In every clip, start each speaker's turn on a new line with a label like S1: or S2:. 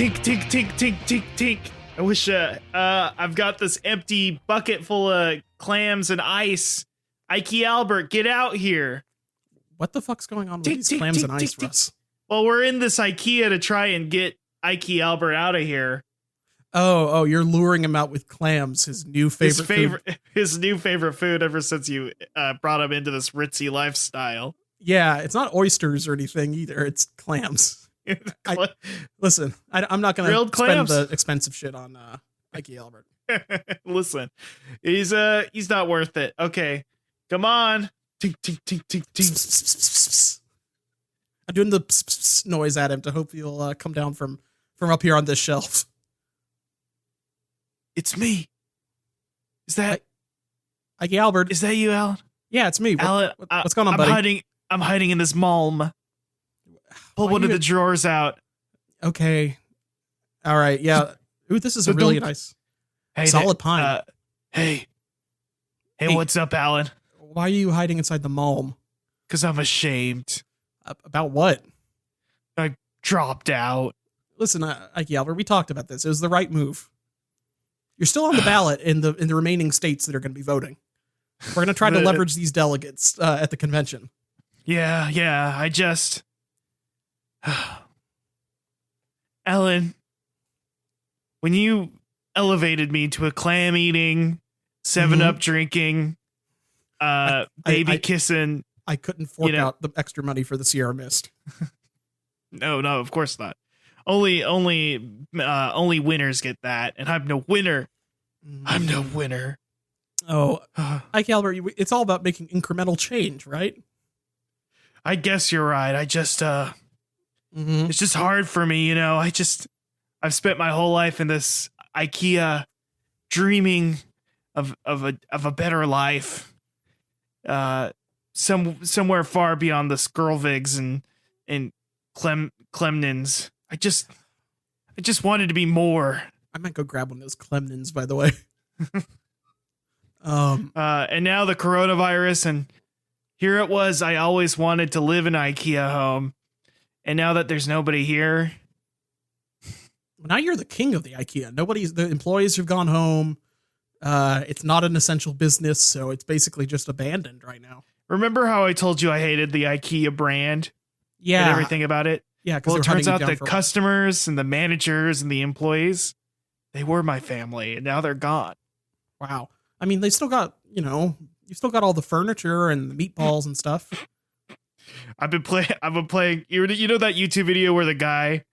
S1: Tink, tink, tink, tink, tink, tink. I wish I've got this empty bucket full of clams and ice. IKEAlbert, get out here.
S2: What the fuck's going on with these clams and ice, Russ?
S1: Well, we're in this IKEA to try and get IKEAlbert out of here.
S2: Oh, you're luring him out with clams, his new favorite food.
S1: His new favorite food ever since you brought him into this ritzy lifestyle.
S2: Yeah, it's not oysters or anything either. It's clams. Listen, I'm not going to spend the expensive shit on IKEAlbert.
S1: Listen, he's not worth it. Okay, come on. Tink, tink, tink, tink, tink.
S2: I'm doing the noise at him to hope he'll come down from up here on this shelf.
S1: It's me. Is that
S2: IKEAlbert?
S1: Is that you, Alan?
S2: Yeah, it's me.
S1: Alan,
S2: what's going on, buddy?
S1: I'm hiding in this malm. Pull one of the drawers out.
S2: Okay. All right. Yeah. Ooh, this is a really nice, solid pine.
S1: Hey, what's up, Alan?
S2: Why are you hiding inside the malm?
S1: Because I'm ashamed.
S2: About what?
S1: I dropped out.
S2: Listen, IKEAlbert, we talked about this. It was the right move. You're still on the ballot in the remaining states that are going to be voting. We're going to try to leverage these delegates at the convention.
S1: Yeah. I just... Ellen, when you elevated me to a clam eating, 7-Up drinking, baby kissing...
S2: I couldn't fork out the extra money for the Sierra Mist.
S1: No, of course not. Only winners get that, and I'm no winner. I'm no winner.
S2: Oh, IKEAlbert, it's all about making incremental change, right?
S1: I guess you're right. I just it's just hard for me, you know. I've spent my whole life in this IKEA dreaming of a better life. Somewhere far beyond the Skirlvigs and Clemnins. I just wanted to be more.
S2: I might go grab one of those Clemnins, by the way.
S1: And now the coronavirus, and here it was. I always wanted to live in an IKEA home, and now that there's nobody here,
S2: now you're the king of the IKEA. The employees have gone home. It's not an essential business, so it's basically just abandoned right now.
S1: Remember how I told you I hated the IKEA brand?
S2: Yeah,
S1: and everything about it.
S2: Yeah,
S1: well, it turns out the customers and the managers and the employees, they were my family, and now they're gone.
S2: Wow. I mean, they still got, you still got all the furniture and the meatballs and stuff.
S1: I've been playing. You know that YouTube video where the guy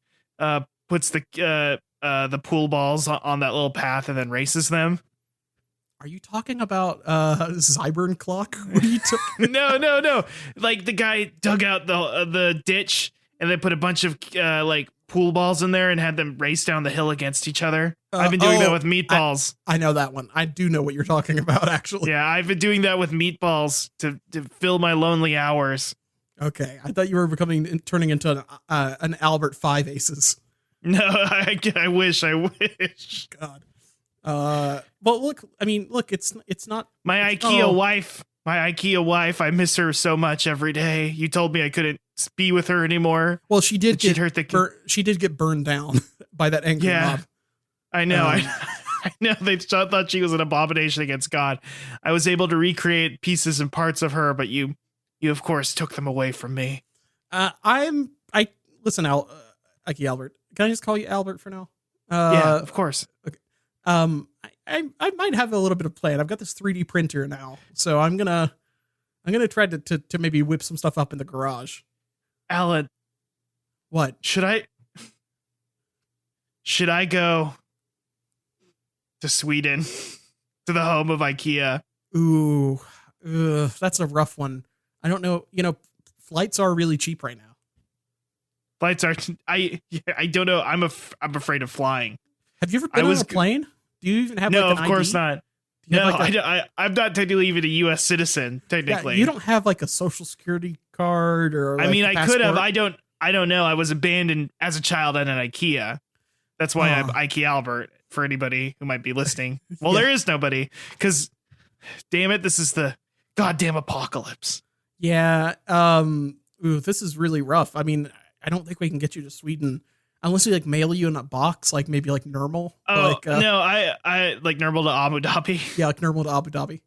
S1: puts the pool balls on that little path and then races them?
S2: Are you talking about Zybern clock? What are you talking?
S1: No. Like the guy dug out the ditch and they put a bunch of pool balls in there and had them race down the hill against each other. I've been doing that with meatballs.
S2: I know that one. I do know what you're talking about, actually.
S1: Yeah, I've been doing that with meatballs to fill my lonely hours.
S2: Okay, I thought you were turning into an Albert 5 Aces.
S1: No, I wish.
S2: God. Well, look. It's not
S1: my IKEA wife. My IKEA wife. I miss her so much every day. You told me I couldn't be with her anymore.
S2: Well, she did get burned down by that angry mob.
S1: I know. I know. They thought she was an abomination against God. I was able to recreate pieces and parts of her, but you of course took them away from me.
S2: Listen, IKEAlbert. Can I just call you Albert for now?
S1: Yeah, of course.
S2: Okay. I might have a little bit of plan. I've got this 3D printer now, so I'm gonna try to maybe whip some stuff up in the garage.
S1: Alan,
S2: what
S1: should I go to Sweden, to the home of IKEA?
S2: Ooh, that's a rough one. I don't know. Flights are really cheap right now.
S1: Flights are. I don't know. I'm afraid of flying.
S2: Have you ever been on a plane? Do you even have
S1: no?
S2: Like an
S1: of course
S2: ID?
S1: Not. No, I'm not technically even a U.S. citizen. Technically,
S2: you don't have like a social security card or. Like,
S1: I could have. I don't know. I was abandoned as a child at an IKEA. That's why I'm IKEAlbert. For anybody who might be listening, well, there is nobody because, damn it, this is the goddamn apocalypse.
S2: Yeah. This is really rough. I mean, I don't think we can get you to Sweden. Unless we like mail you in a box, like maybe like normal.
S1: Oh
S2: Like,
S1: no, I like normal to Abu Dhabi.
S2: yeah, like normal to Abu Dhabi.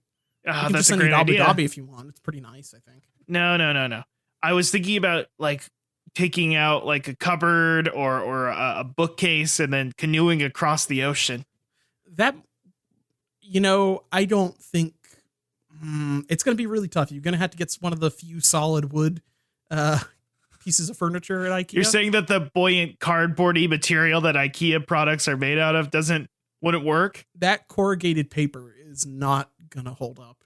S2: You can
S1: That's
S2: just
S1: a
S2: send
S1: great
S2: it to Abu
S1: idea.
S2: Dhabi if you want. It's pretty nice, I think.
S1: No. I was thinking about like taking out like a cupboard or a bookcase and then canoeing across the ocean.
S2: That, I don't think it's going to be really tough. You're going to have to get one of the few solid wood pieces of furniture at IKEA.
S1: You're saying that the buoyant cardboardy material that IKEA products are made out of wouldn't work?
S2: That corrugated paper is not going to hold up.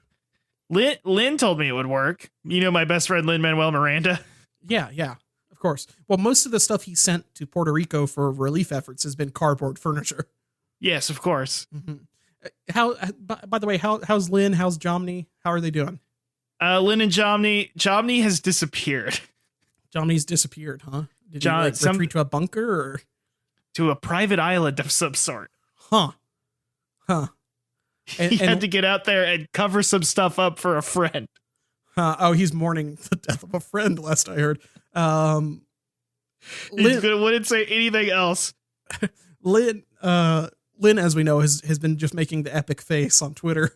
S1: Lynn told me it would work. My best friend Lin-Manuel Miranda.
S2: Yeah, of course. Well, most of the stuff he sent to Puerto Rico for relief efforts has been cardboard furniture.
S1: Yes, of course.
S2: Mm-hmm. By the way, how's Lynn? How's Jomny? How are they doing?
S1: Lynn and Jomny has disappeared.
S2: Jomny's disappeared, huh? Did he retreat to a bunker or
S1: to a private island of some sort?
S2: Huh.
S1: He had to get out there and cover some stuff up for a friend.
S2: Oh, he's mourning the death of a friend, last I heard.
S1: He wouldn't say anything else.
S2: Lynn, as we know, has been just making the epic face on Twitter.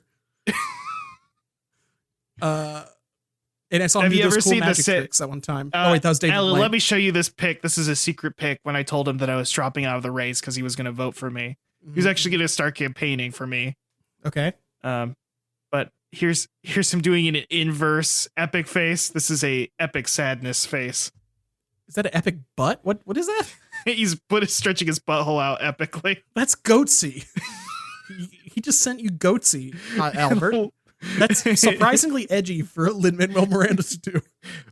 S2: And I saw him do those cool magic tricks at one time. That was David
S1: Alan,
S2: Blaine.
S1: let me show you this pic. This is a secret pic when I told him that I was dropping out of the race because he was going to vote for me. He was actually going to start campaigning for me.
S2: Okay.
S1: But here's him doing an inverse epic face. This is a epic sadness face.
S2: Is that an epic butt? What is that?
S1: He's stretching his butthole out epically.
S2: That's goatsy. He just sent you goatsy, Albert. That's surprisingly edgy for Lin-Manuel Miranda to do.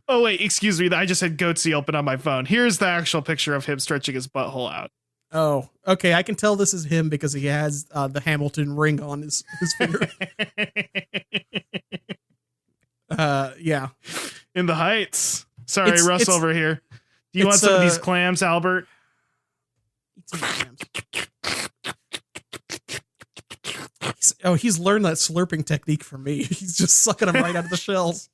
S1: Oh wait, excuse me. I just had goatsy open on my phone. Here's the actual picture of him stretching his butthole out.
S2: Oh, okay. I can tell this is him because he has the Hamilton ring on his finger. Yeah.
S1: In the Heights. Sorry, Russ over here. Do you want some of these clams, Albert?
S2: Eat some clams. He's learned that slurping technique from me. He's just sucking them right out of the shells.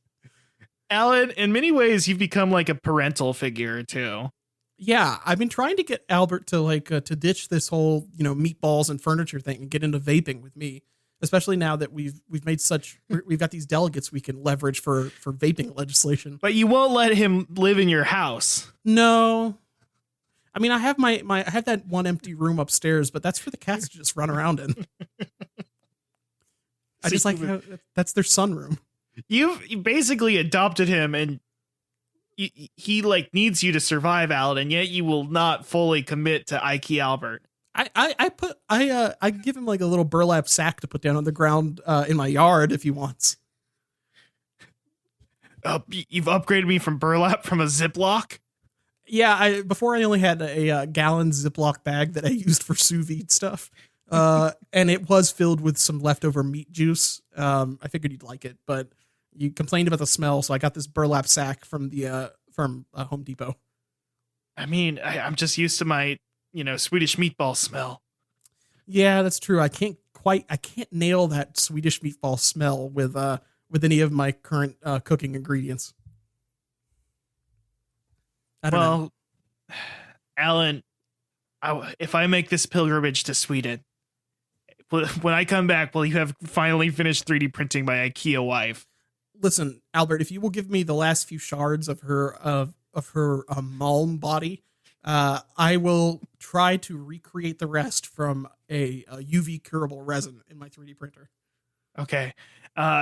S1: Alan, in many ways, you've become like a parental figure too.
S2: Yeah, I've been trying to get Albert to ditch this whole meatballs and furniture thing and get into vaping with me, especially now that we've got these delegates we can leverage for vaping legislation.
S1: But you won't let him live in your house.
S2: No, I mean I have I have that one empty room upstairs, but that's for the cats to just run around in. I just like that's their sunroom.
S1: You've basically adopted him and. He like needs you to survive, Alan, and yet you will not fully commit to IKEAlbert.
S2: I give him like a little burlap sack to put down on the ground in my yard if he wants.
S1: You've upgraded me from burlap from a Ziploc?
S2: Yeah, before I only had a gallon Ziploc bag that I used for sous vide stuff. And it was filled with some leftover meat juice. I figured you'd like it, but you complained about the smell, so I got this burlap sack from Home Depot.
S1: I mean, I'm just used to my, Swedish meatball smell.
S2: Yeah, that's true. I can't nail that Swedish meatball smell with any of my current cooking ingredients. I don't know.
S1: Alan, if I make this pilgrimage to Sweden, when I come back, will you have finally finished 3D printing my IKEA wife?
S2: Listen, Albert, if you will give me the last few shards of her Malm body, I will try to recreate the rest from a UV curable resin in my 3D printer.
S1: Okay.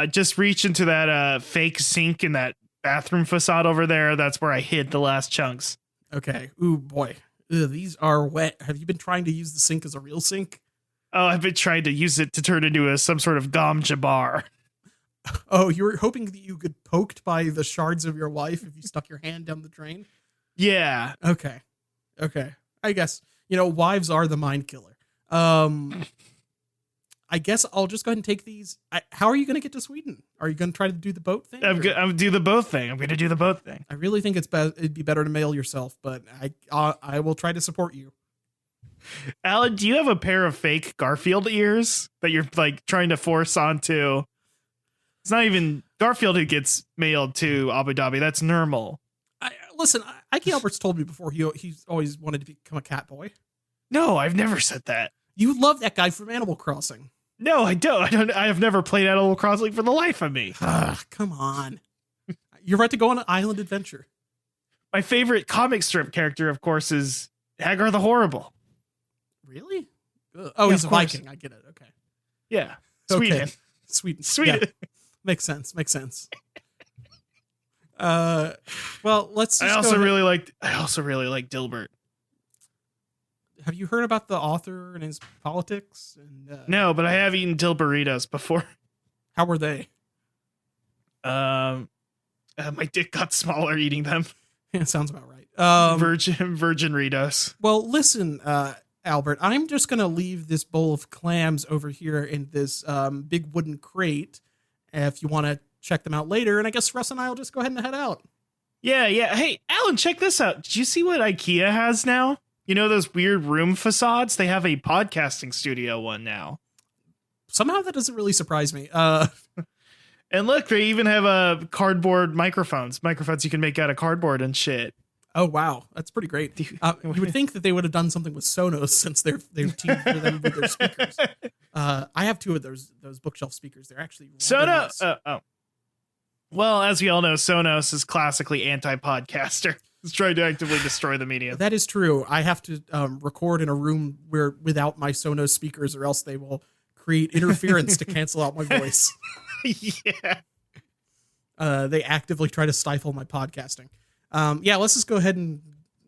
S1: Just reach into that fake sink in that bathroom facade over there. That's where I hid the last chunks.
S2: Okay. Ooh, boy. Ugh, these are wet. Have you been trying to use the sink as a real sink?
S1: Oh, I've been trying to use it to turn into some sort of Gom Jabbar.
S2: Oh, you were hoping that you get poked by the shards of your wife if you stuck your hand down the drain?
S1: Yeah.
S2: Okay. I guess, wives are the mind killer. I guess I'll just go ahead and take these. How are you going to get to Sweden? Are you going to try to do the boat thing?
S1: I'm going to do the boat thing.
S2: I really think it'd be better to mail yourself, but I will try to support you.
S1: Alan, do you have a pair of fake Garfield ears that you're like trying to force onto? It's not even Garfield who gets mailed to Abu Dhabi. That's Nirmal.
S2: Listen, IKEAlbert's told me before he's always wanted to become a cat boy.
S1: No, I've never said that.
S2: You love that guy from Animal Crossing.
S1: No, I don't. I have never played Animal Crossing for the life of me.
S2: Come on. You're right to go on an island adventure.
S1: My favorite comic strip character, of course, is Hagar the Horrible.
S2: Really? Oh,
S1: Yeah,
S2: he's a
S1: of course.
S2: Viking. I get it. Okay.
S1: Yeah.
S2: Okay.
S1: Sweden.
S2: Yeah. Makes sense. Well, let's.
S1: I also really liked Dilbert.
S2: Have you heard about the author and his politics? And
S1: No, but I have eaten Dill burritos before.
S2: how were they?
S1: My dick got smaller eating them.
S2: Yeah, sounds about right.
S1: Virgin Ritos.
S2: Well, listen, Albert, I'm just going to leave this bowl of clams over here in this big wooden crate if you want to check them out later. And I guess Russ and I will just go ahead and head out.
S1: Yeah. Hey, Alan, check this out. Did you see what IKEA has now? You know those weird room facades? They have a podcasting studio one now.
S2: Somehow that doesn't really surprise me.
S1: And look, they even have cardboard microphones you can make out of cardboard and shit.
S2: Oh, wow. That's pretty great. You would think that they would have done something with Sonos since they've teamed for them with their speakers. I have two of those bookshelf speakers. They're actually
S1: Sonos. Well, as we all know, Sonos is classically anti-podcaster. It's trying to actively destroy the medium.
S2: That is true. I have to record in a room without my Sonos speakers, or else they will create interference to cancel out my voice.
S1: Yeah.
S2: They actively try to stifle my podcasting. Yeah, let's just go ahead and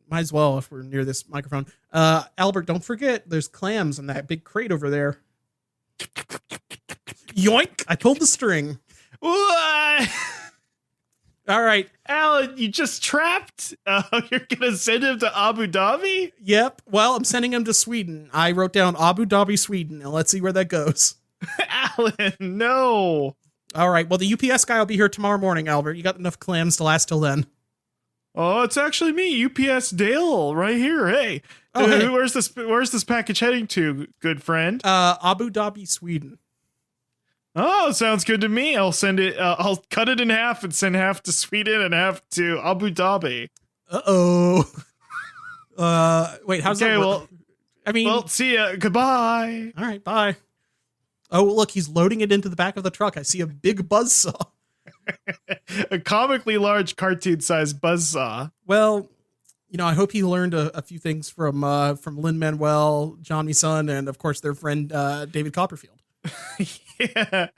S2: might as well if we're near this microphone. Albert, don't forget there's clams in that big crate over there. Yoink! I pulled the string.
S1: What?
S2: All right.
S1: Alan, you just trapped? You're going to send him to Abu Dhabi?
S2: Yep. Well, I'm sending him to Sweden. I wrote down Abu Dhabi, Sweden, and let's see where that goes.
S1: Alan, no.
S2: All right. Well, the UPS guy will be here tomorrow morning, Albert. You got enough clams to last till then.
S1: Oh, it's actually me, UPS Dale, right here. Hey.
S2: Hey.
S1: Where's this package heading to, good friend?
S2: Abu Dhabi, Sweden.
S1: Oh, sounds good to me. I'll send it. I'll cut it in half and send half to Sweden and half to Abu Dhabi.
S2: Uh-oh. Wait, how's that work?
S1: Well, see ya. Goodbye.
S2: All right, bye. Oh, look, he's loading it into the back of the truck. I see a big buzzsaw.
S1: A comically large cartoon-sized buzzsaw.
S2: Well, I hope he learned a few things from Lin-Manuel, John Son, and of course their friend David Copperfield.
S1: Yeah.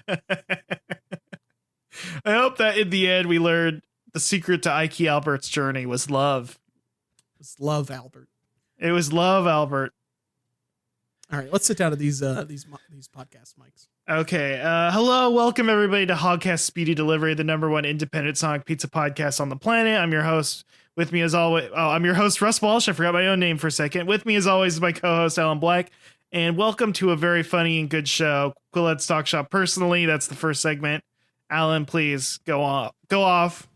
S1: I hope that in the end we learned the secret to IKEAlbert's journey was love.
S2: It was love, Albert.
S1: It was love, Albert.
S2: All right, let's sit down at these podcast mics.
S1: Okay. Hello, welcome everybody to Hogcast Speedy Delivery, the #1 independent Sonic pizza podcast on the planet. I'm your host. With me as always, I'm your host, Russ Walsh. I forgot my own name for a second. With me as always is my co-host, Alan Black. And welcome to a very funny and good show. Let's Talk Shop Personally. That's the first segment. Alan, please go off. Go off.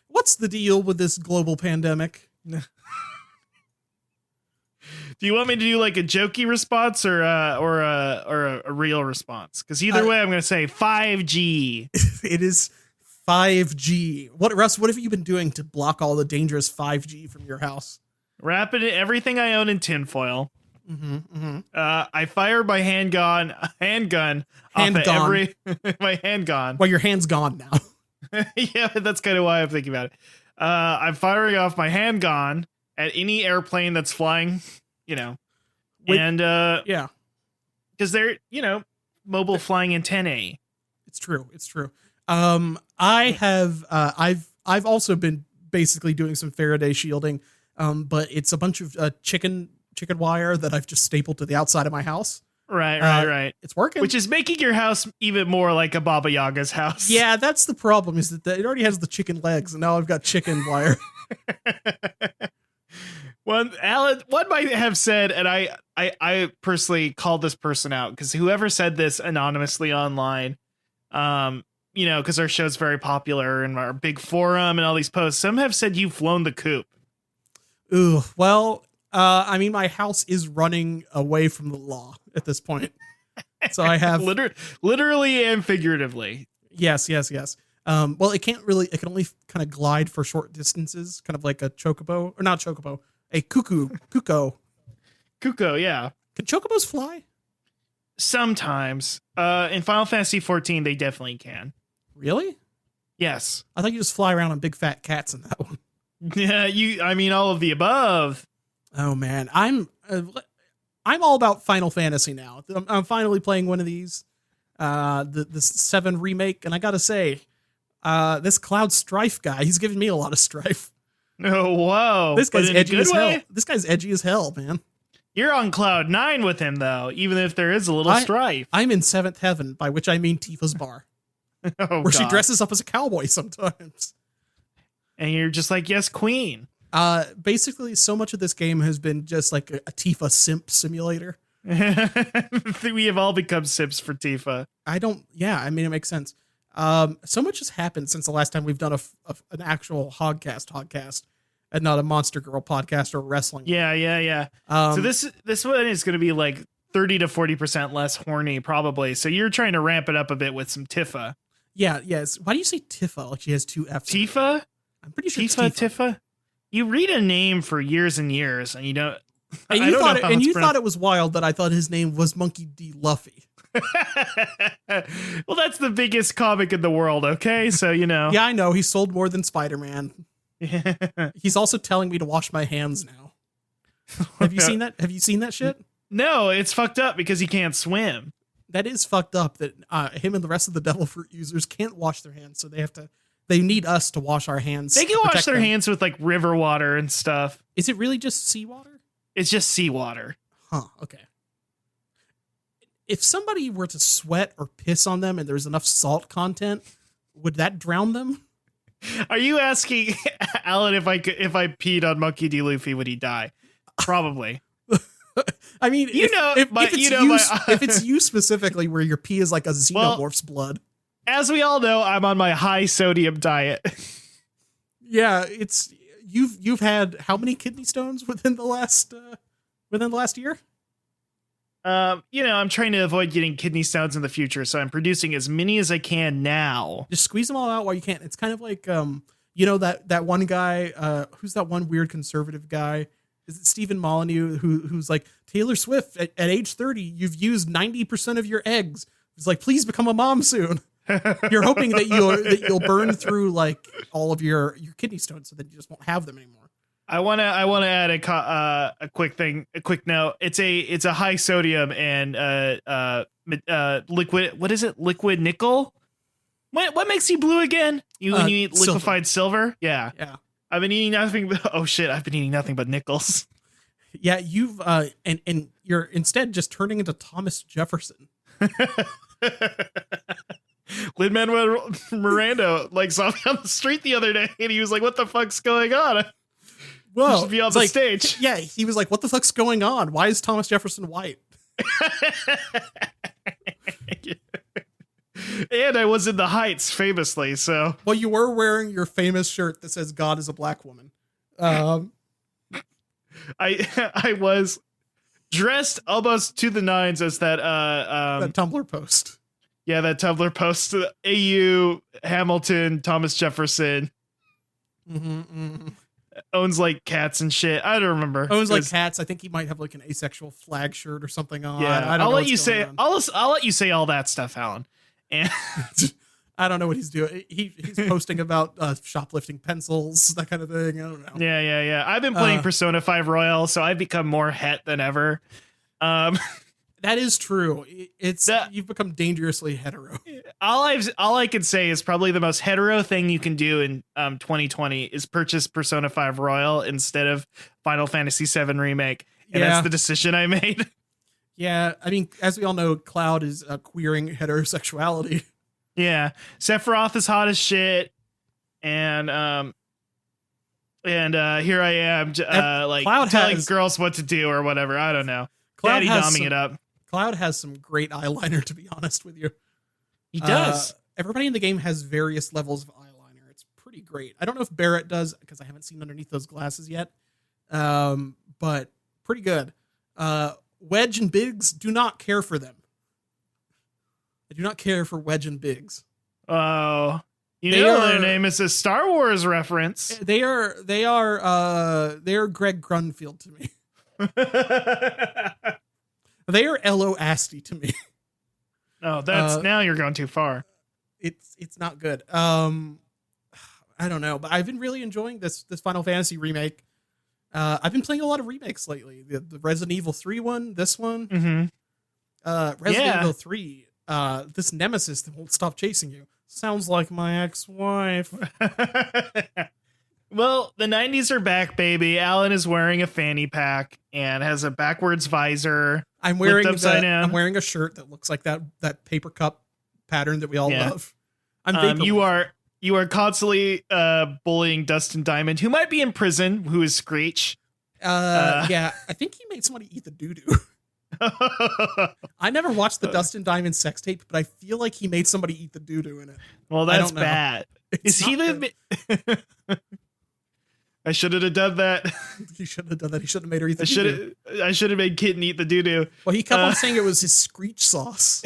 S2: What's the deal with this global pandemic?
S1: Do you want me to do like a jokey response or a real response? Because either way, I'm going to say 5G.
S2: It is 5G. Russ, what have you been doing to block all the dangerous 5G from your house?
S1: Wrapping everything I own in tinfoil. I fire my handgun off at every my handgun.
S2: Well, your hand's gone now.
S1: Yeah, that's kind of why I'm thinking about it. I'm firing off my handgun at any airplane that's flying, yeah, because they're mobile flying antennae.
S2: It's true. I've also been basically doing some Faraday shielding. But it's a bunch of chicken wire that I've just stapled to the outside of my house.
S1: Right.
S2: It's working.
S1: Which is making your house even more like a Baba Yaga's house.
S2: Yeah, that's the problem, is that it already has the chicken legs, and now I've got chicken wire.
S1: One might have said, and I personally called this person out, because whoever said this anonymously online, because our show's very popular and our big forum and all these posts, some have said you've flown the coop.
S2: Ooh, well, my house is running away from the law at this point. So I have
S1: literally and figuratively.
S2: Yes. Well, it can only kind of glide for short distances, kind of like a chocobo, or not chocobo, a cuckoo.
S1: Kuko, yeah.
S2: Can chocobos fly?
S1: Sometimes. In Final Fantasy 14, they definitely can.
S2: Really?
S1: Yes.
S2: I thought you just fly around on big fat cats in that one.
S1: Yeah, I mean, all of the above.
S2: Oh man, I'm all about Final Fantasy now. I'm finally playing one of these, the 7 remake, and I gotta say, this Cloud Strife guy, he's giving me a lot of strife.
S1: Oh, whoa.
S2: This guy's edgy as hell.
S1: Way?
S2: This guy's edgy as hell, man.
S1: You're on cloud 9 with him, though, even if there is a little strife.
S2: I'm in 7th heaven, by which I mean Tifa's bar. Where she dresses up as a cowboy sometimes.
S1: And you're just like, yes, queen.
S2: Basically, so much of this game has been just like a Tifa simp simulator.
S1: We have all become simps for Tifa.
S2: I mean, it makes sense. So much has happened since the last time we've done an actual Hogcast, and not a Monster Girl podcast or a wrestling.
S1: Yeah. So this one is going to be like 30 to 40% less horny, probably. So you're trying to ramp it up a bit with some Tifa.
S2: Yeah, yes. Why do you say Tifa? Like she has 2 F's.
S1: Tifa?
S2: I'm pretty sure
S1: Tifa. You read a name for years and years, and you don't.
S2: And you thought it was wild that I thought his name was Monkey D. Luffy.
S1: Well, that's the biggest comic in the world. Okay, so you know.
S2: Yeah, I know. He sold more than Spider-Man. He's also telling me to wash my hands now. Have you seen that? Have you seen that shit?
S1: No, it's fucked up because he can't swim.
S2: That is fucked up that him and the rest of the Devil Fruit users can't wash their hands, so they need us to wash our hands.
S1: They can wash their hands with like river water and stuff.
S2: Is it really just seawater?
S1: It's just seawater.
S2: Huh, okay. If somebody were to sweat or piss on them and there's enough salt content, would that drown them?
S1: Are you asking Alan if I peed on Monkey D. Luffy, would he die? Probably.
S2: I mean, if it's you specifically, where your pee is like a xenomorph's blood.
S1: As we all know, I'm on my high sodium diet.
S2: Yeah, it's you've had how many kidney stones within the last year?
S1: I'm trying to avoid getting kidney stones in the future, so I'm producing as many as I can now.
S2: Just squeeze them all out while you can. It's kind of like that one guy, who's that one weird conservative guy? Is it Stephen Molyneux who's like, Taylor Swift at age 30, you've used 90% of your eggs. It's like, please become a mom soon. You're hoping that you'll burn through like all of your kidney stones, so that you just won't have them anymore.
S1: I want to add a quick note. It's a high sodium and liquid. What is it? Liquid nickel. What makes you blue again? When you eat liquefied silver? Yeah. I've been eating nothing but I've been eating nothing but nickels.
S2: Yeah, you've and you're instead just turning into Thomas Jefferson.
S1: Lin-Manuel Miranda saw me on the street the other day, and he was like, "What the fuck's going on?"
S2: Well,
S1: should be on the stage.
S2: Yeah, he was like, "What the fuck's going on? Why is Thomas Jefferson white?"
S1: And I was in the Heights, famously. So,
S2: well, you were wearing your famous shirt that says "God is a black woman."
S1: I was dressed almost to the nines as that
S2: Tumblr post.
S1: Yeah, that Tumblr post. AU Hamilton Thomas Jefferson owns like cats and shit. I don't remember.
S2: Owns like cats. I think he might have like an asexual flag shirt or something on.
S1: Yeah, I'll let you say. I'll let you say all that stuff, Alan. And
S2: I don't know what he's doing. He's posting about shoplifting pencils, that kind of thing. I don't know.
S1: Yeah. I've been playing Persona 5 Royal, so I've become more het than ever.
S2: That is true. You've become dangerously hetero.
S1: All I can say is probably the most hetero thing you can do in 2020 is purchase Persona 5 Royal instead of Final Fantasy 7 Remake. And that's the decision I made.
S2: Yeah, I mean, as we all know, Cloud is queering heterosexuality.
S1: Yeah, Sephiroth is hot as shit, and here I am,
S2: Cloud
S1: telling girls what to do or whatever. I don't know.
S2: Cloud
S1: Daddy domming it up.
S2: Cloud has some great eyeliner, to be honest with you.
S1: He does.
S2: Everybody in the game has various levels of eyeliner. It's pretty great. I don't know if Barrett does, because I haven't seen underneath those glasses yet. But pretty good. Wedge and Biggs do not care for them. I do not care for Wedge and Biggs.
S1: Oh. their name is a Star Wars reference.
S2: They are Greg Grunfield to me. They are Elo Asti to me.
S1: Oh, that's now you're going too far.
S2: It's not good. I don't know, but I've been really enjoying this Final Fantasy remake. I've been playing a lot of remakes lately. The Resident Evil 3 one, this one.
S1: Mm-hmm.
S2: Resident Evil 3, this nemesis that won't stop chasing you. Sounds like my ex-wife.
S1: Well, the 90s are back, baby. Alan is wearing a fanny pack and has a backwards visor.
S2: I'm wearing a shirt that looks like that paper cup pattern that we all love.
S1: You are constantly bullying Dustin Diamond, who might be in prison, who is Screech.
S2: Yeah, I think he made somebody eat the doo-doo. I never watched the Dustin Diamond sex tape, but I feel like he made somebody eat the doo-doo in it.
S1: Well, that's bad. Is he the... I shouldn't have done that.
S2: He shouldn't have done that. He shouldn't have made her eat the doo-doo.
S1: I should have made Kitten eat the doo-doo.
S2: Well, he kept on saying it was his Screech sauce.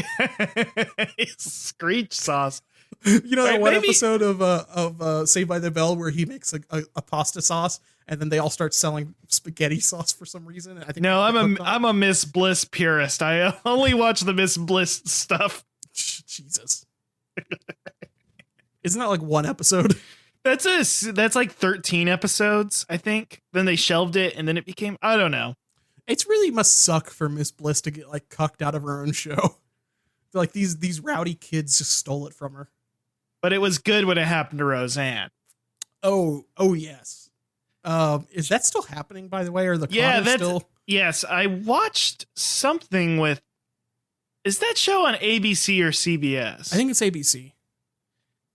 S1: His Screech sauce.
S2: You know that one episode of Saved by the Bell where he makes a pasta sauce and then they all start selling spaghetti sauce for some reason? I think
S1: I'm a Miss Bliss purist. I only watch the Miss Bliss stuff.
S2: Jesus. Isn't that like one episode?
S1: That's like 13 episodes, I think. Then they shelved it and then it became, I don't know.
S2: It really must suck for Miss Bliss to get like cucked out of her own show. Like these rowdy kids just stole it from her.
S1: But it was good when it happened to Roseanne.
S2: Oh yes. Is that still happening, by the way? Or still?
S1: Yes, I watched something with. Is that show on ABC or CBS?
S2: I think it's ABC.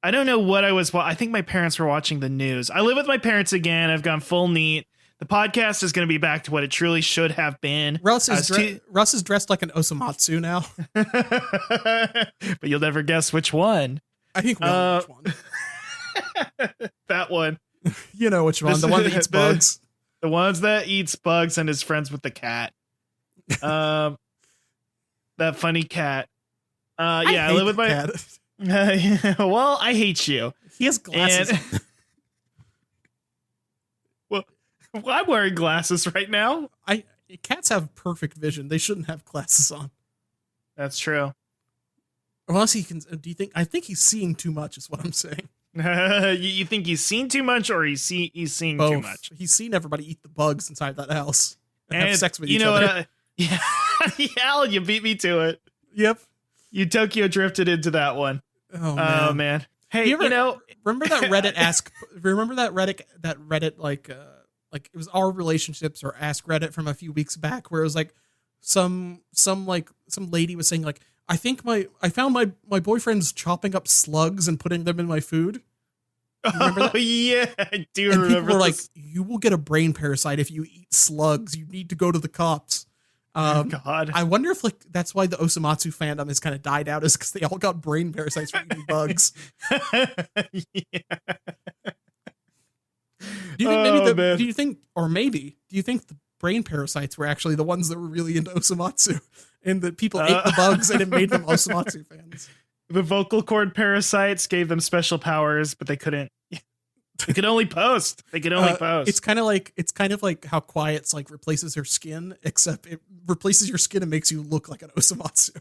S1: I don't know what I was. I think my parents were watching the news. I live with my parents again. I've gone full neat. The podcast is going to be back to what it truly should have been.
S2: Russ is dressed like an Osomatsu now.
S1: But you'll never guess which one.
S2: I think we know which one.
S1: That one.
S2: You know which one. The one that eats bugs.
S1: The ones that eats bugs and is friends with the cat. That funny cat. I live with my
S2: cat.
S1: Well, I hate you.
S2: He has glasses.
S1: Well, I'm wearing glasses right now.
S2: Cats have perfect vision. They shouldn't have glasses on.
S1: That's true.
S2: Unless he can. Do you think? I think he's seeing too much. Is what I'm saying.
S1: You think he's seen too much, or he's seeing
S2: both.
S1: Too much?
S2: He's seen everybody eat the bugs inside that house and have sex with each
S1: other.
S2: What?
S1: Yeah, Alan, you beat me to it.
S2: Yep.
S1: You Tokyo drifted into that one.
S2: Oh man.
S1: Hey,
S2: remember that Reddit remember that Reddit like it was our relationships or Ask Reddit from a few weeks back where it was like some lady was saying like, I found my boyfriend's chopping up slugs and putting them in my food. Remember that?
S1: Yeah, I do
S2: and
S1: remember.
S2: People were like, you will get a brain parasite if you eat slugs. You need to go to the cops.
S1: God.
S2: I wonder if like that's why the Osomatsu fandom has kind of died out, is because they all got brain parasites from eating bugs.
S1: Yeah.
S2: Do you think the brain parasites were actually the ones that were really into Osomatsu, and that people ate the bugs and it made them Osomatsu fans?
S1: The vocal cord parasites gave them special powers, but they couldn't. They could only post.
S2: It's kind of like how Quiet's like replaces her skin, except it replaces your skin and makes you look like an Osomatsu.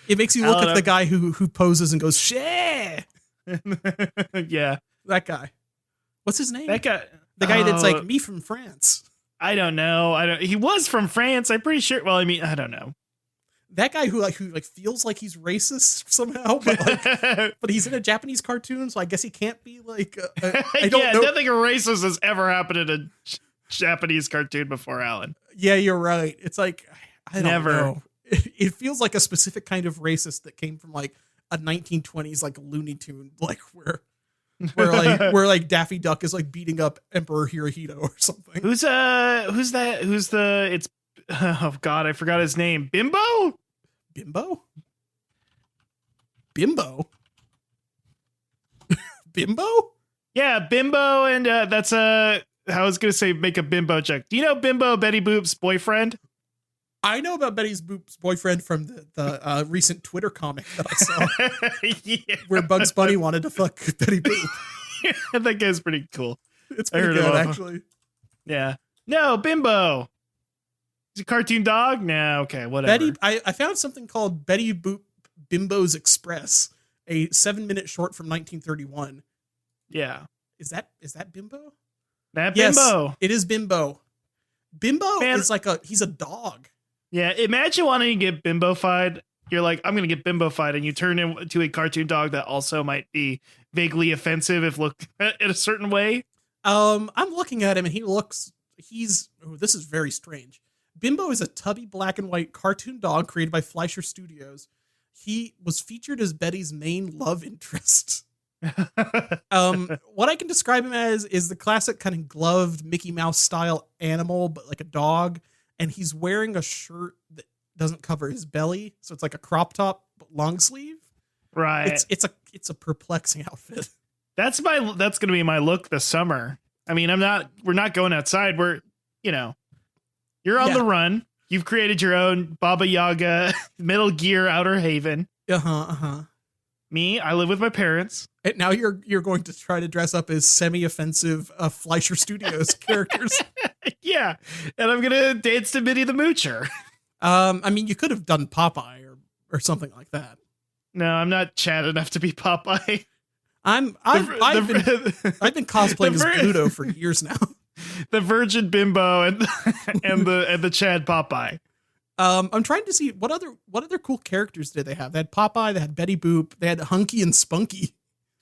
S2: It makes you look like the guy who poses and goes, "Share."
S1: Yeah,
S2: that guy. What's his name?
S1: That guy.
S2: The guy that's like me from France.
S1: I don't know. He was from France. I'm pretty sure. Well, I mean, I don't know.
S2: That guy who feels like he's racist somehow, but he's in a Japanese cartoon, so I guess he can't be like. I don't know.
S1: Nothing racist has ever happened in a Japanese cartoon before, Alan.
S2: Yeah, you're right. It's like I don't
S1: Never.
S2: know. It feels like a specific kind of racist that came from like a 1920s like Looney Tune, like where Daffy Duck is like beating up Emperor Hirohito or something.
S1: Who's that? It's oh God, I forgot his name. Bimbo. Yeah, Bimbo, and that's I was gonna say make a Bimbo joke. Do you know Bimbo, Betty Boop's boyfriend?
S2: I know about Betty Boop's boyfriend from the recent Twitter comic that I saw,
S1: Yeah.
S2: where Bugs Bunny wanted to fuck Betty Boop.
S1: That guy's pretty cool.
S2: It's
S1: I
S2: pretty
S1: heard
S2: good,
S1: about him.
S2: actually.
S1: Yeah. No, Bimbo. He's a cartoon dog? Nah, okay, whatever.
S2: I found something called Betty Boop Bimbo's Express, a 7-minute short from 1931.
S1: Yeah.
S2: Is that Bimbo?
S1: That
S2: Yes,
S1: Bimbo.
S2: it is Bimbo. Bimbo
S1: Man.
S2: is he's a dog.
S1: Yeah, imagine wanting to get bimbofied. You're like, I'm going to get bimbofied, and you turn into a cartoon dog that also might be vaguely offensive if looked in a certain way.
S2: I'm looking at him and this is very strange. Bimbo is a tubby black and white cartoon dog created by Fleischer Studios. He was featured as Betty's main love interest. What I can describe him as is the classic kind of gloved Mickey Mouse style animal, but like a dog. And he's wearing a shirt that doesn't cover his belly, so it's like a crop top but long sleeve.
S1: Right.
S2: It's a perplexing outfit.
S1: That's going to be my look this summer. I mean, we're not going outside. You're on the run. You've created your own Baba Yaga Metal Gear Outer Haven. Me, I live with my parents.
S2: And now you're going to try to dress up as semi-offensive Fleischer Studios characters.
S1: Yeah, and I'm gonna dance to Minnie the Moocher.
S2: I mean, you could have done Popeye or something like that.
S1: No, I'm not Chad enough to be Popeye.
S2: I've been cosplaying as Pluto for years now.
S1: The Virgin Bimbo and the Chad Popeye.
S2: I'm trying to see what other cool characters did they have. They had Popeye, they had Betty Boop, they had Hunky and Spunky.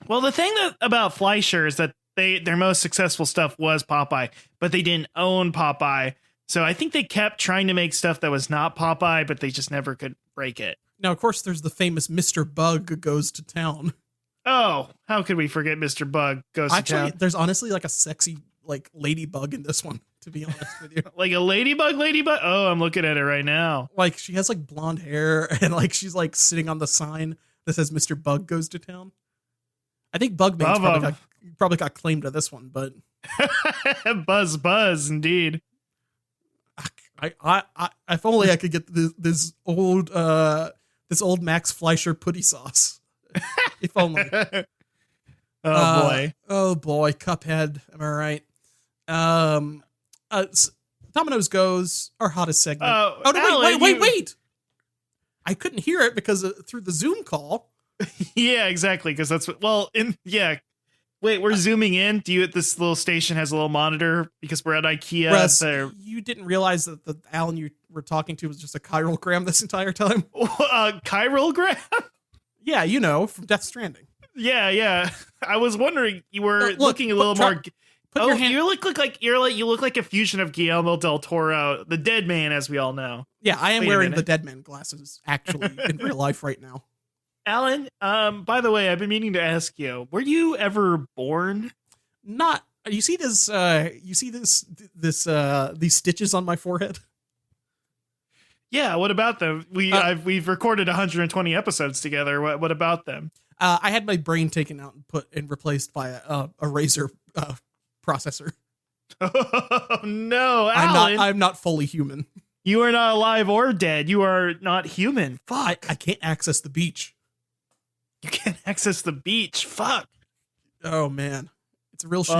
S1: Well, the thing about Fleischer is that their most successful stuff was Popeye, but they didn't own Popeye. So I think they kept trying to make stuff that was not Popeye, but they just never could break it.
S2: Now, of course, there's the famous Mr. Bug Goes to Town.
S1: Oh, how could we forget Mr. Bug Goes to Town?
S2: There's honestly like a sexy ladybug in this one, to be honest with you.
S1: Like a ladybug? Oh, I'm looking at it right now.
S2: Like she has like blonde hair and she's like sitting on the sign that says Mr. Bug Goes to Town. I think Bugman's probably got claimed to this one, but
S1: buzz, indeed.
S2: I if only I could get this old Max Fleischer putty sauce. If only. Oh boy, Cuphead. Am I right? Domino's Goes, our hottest segment. Wait! I couldn't hear it because through the Zoom call.
S1: Yeah, exactly. Because that's Wait, we're zooming in. This little station has a little monitor because we're at IKEA.
S2: Russ, you didn't realize that the Alan you were talking to was just a chiralgram this entire time?
S1: Chiralgram?
S2: Yeah, from Death Stranding.
S1: Yeah. I was wondering, you were looking a little more. Your hand. You look like a fusion of Guillermo del Toro, the Dead Man, as we all know.
S2: Yeah, I am wearing the Dead Man glasses actually in real life right now.
S1: Alan, by the way, I've been meaning to ask you, were you ever born?
S2: Not. You see this? These stitches on my forehead?
S1: Yeah. What about them? We've recorded 120 episodes together. What about them?
S2: I had my brain taken out and replaced by a Razer processor.
S1: Oh no, Alan!
S2: I'm not fully human.
S1: You are not alive or dead. You are not human. Fuck!
S2: I can't access the beach.
S1: You can't access the beach. Fuck.
S2: Oh man, it's a real shame.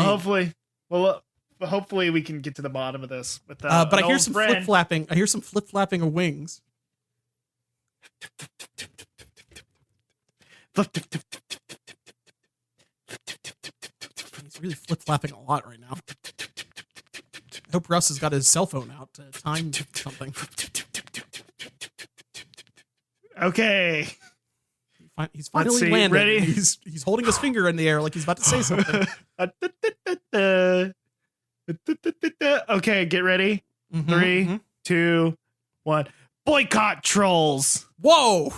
S1: Hopefully we can get to the bottom of this. But
S2: I hear some flip flapping. I hear some flip flapping of wings. He's really flip flapping a lot right now. I hope Russ has got his cell phone out to time something.
S1: Okay.
S2: He's finally landed. Ready? He's holding his finger in the air like he's about to say something.
S1: Okay, get ready. 3, 2, 1. Boycott trolls.
S2: Whoa.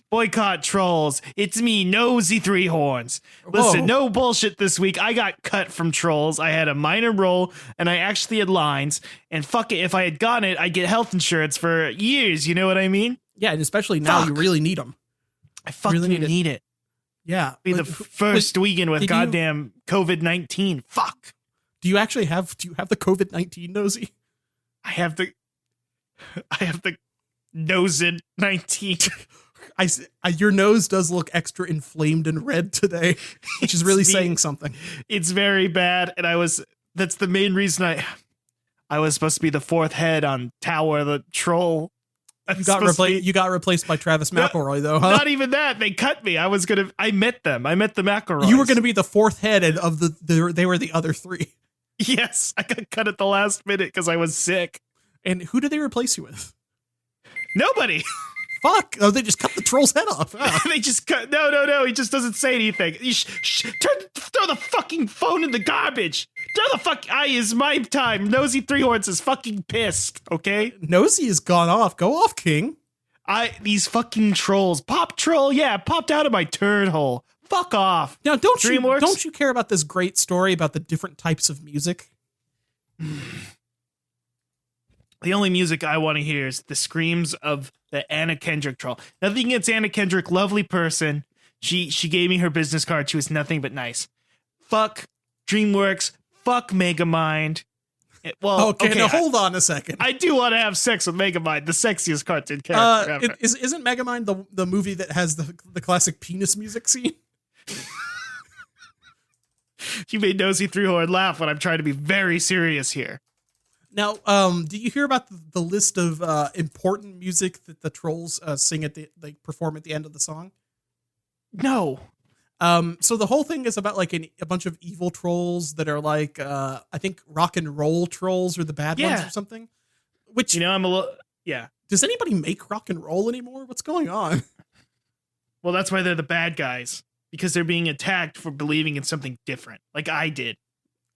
S1: Boycott trolls. It's me, Nosy Three Horns. Listen, no bullshit this week. I got cut from trolls. I had a minor role, and I actually had lines. And fuck it, if I had gotten it, I'd get health insurance for years. You know what I mean?
S2: Yeah, and especially now you really need them.
S1: I fucking really need it.
S2: Yeah.
S1: Be the first vegan with goddamn COVID-19. Fuck.
S2: Do you actually have the COVID-19, Nosy?
S1: I have the... I have the nose in 19.
S2: Your nose does look extra inflamed and red today, which is really saying something.
S1: It's very bad, and that's the main reason I was supposed to be the fourth head on Tower the Troll.
S2: You got replaced by Travis McElroy, though, huh?
S1: Not even that. They cut me. I met them. I met the McElroys.
S2: You were going to be the fourth head of they were the other three.
S1: Yes, I got cut at the last minute because I was sick.
S2: And who did they replace you with?
S1: Nobody.
S2: Fuck. Oh, they just cut the troll's head off. Oh.
S1: They just cut. No. He just doesn't say anything. Throw the fucking phone in the garbage. Throw the fuck. It's my time. Nosy Three Horns is fucking pissed. Okay.
S2: Nosy has gone off. Go off, King.
S1: These fucking trolls. Pop troll. Yeah, popped out of my turd hole. Fuck off.
S2: Now, don't you care about this great story about the different types of music?
S1: The only music I want to hear is the screams of the Anna Kendrick troll. Nothing against Anna Kendrick, lovely person. She gave me her business card. She was nothing but nice. Fuck DreamWorks. Fuck Megamind.
S2: Okay, now hold on a second.
S1: I do want to have sex with Megamind, the sexiest cartoon character ever.
S2: Isn't Megamind the movie that has the classic penis music scene?
S1: You made Nosy Three-Horn laugh when I'm trying to be very serious here.
S2: Now, do you hear about the list of important music that the trolls they perform at the end of the song?
S1: No.
S2: So the whole thing is about like a bunch of evil trolls that are like, I think rock and roll trolls are the bad ones or something. Which,
S1: I'm a little, yeah.
S2: Does anybody make rock and roll anymore? What's going on?
S1: Well, that's why they're the bad guys, because they're being attacked for believing in something different, like I did.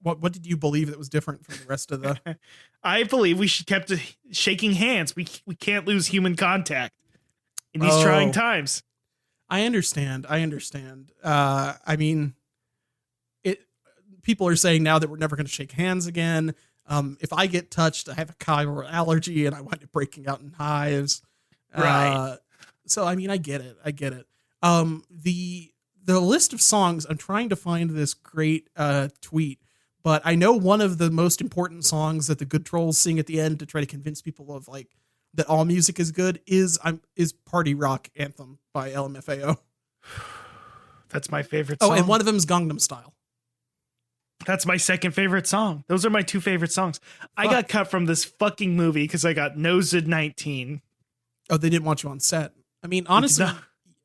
S2: What did you believe that was different from the rest of the?
S1: I believe we should kept shaking hands. We can't lose human contact in these trying times.
S2: I understand. I mean, people are saying now that we're never going to shake hands again. If I get touched, I have a chiral allergy and I wind up breaking out in hives.
S1: Right.
S2: So, I mean, I get it. The list of songs, I'm trying to find this great tweet, but I know one of the most important songs that the good trolls sing at the end to try to convince people of like that all music is good is Party Rock Anthem by LMFAO.
S1: That's my favorite song.
S2: Oh, and one of them is Gangnam Style.
S1: That's my second favorite song. Those are my two favorite songs. Fuck. I got cut from this fucking movie because I got nosed 19.
S2: Oh, they didn't want you on set. I mean, honestly,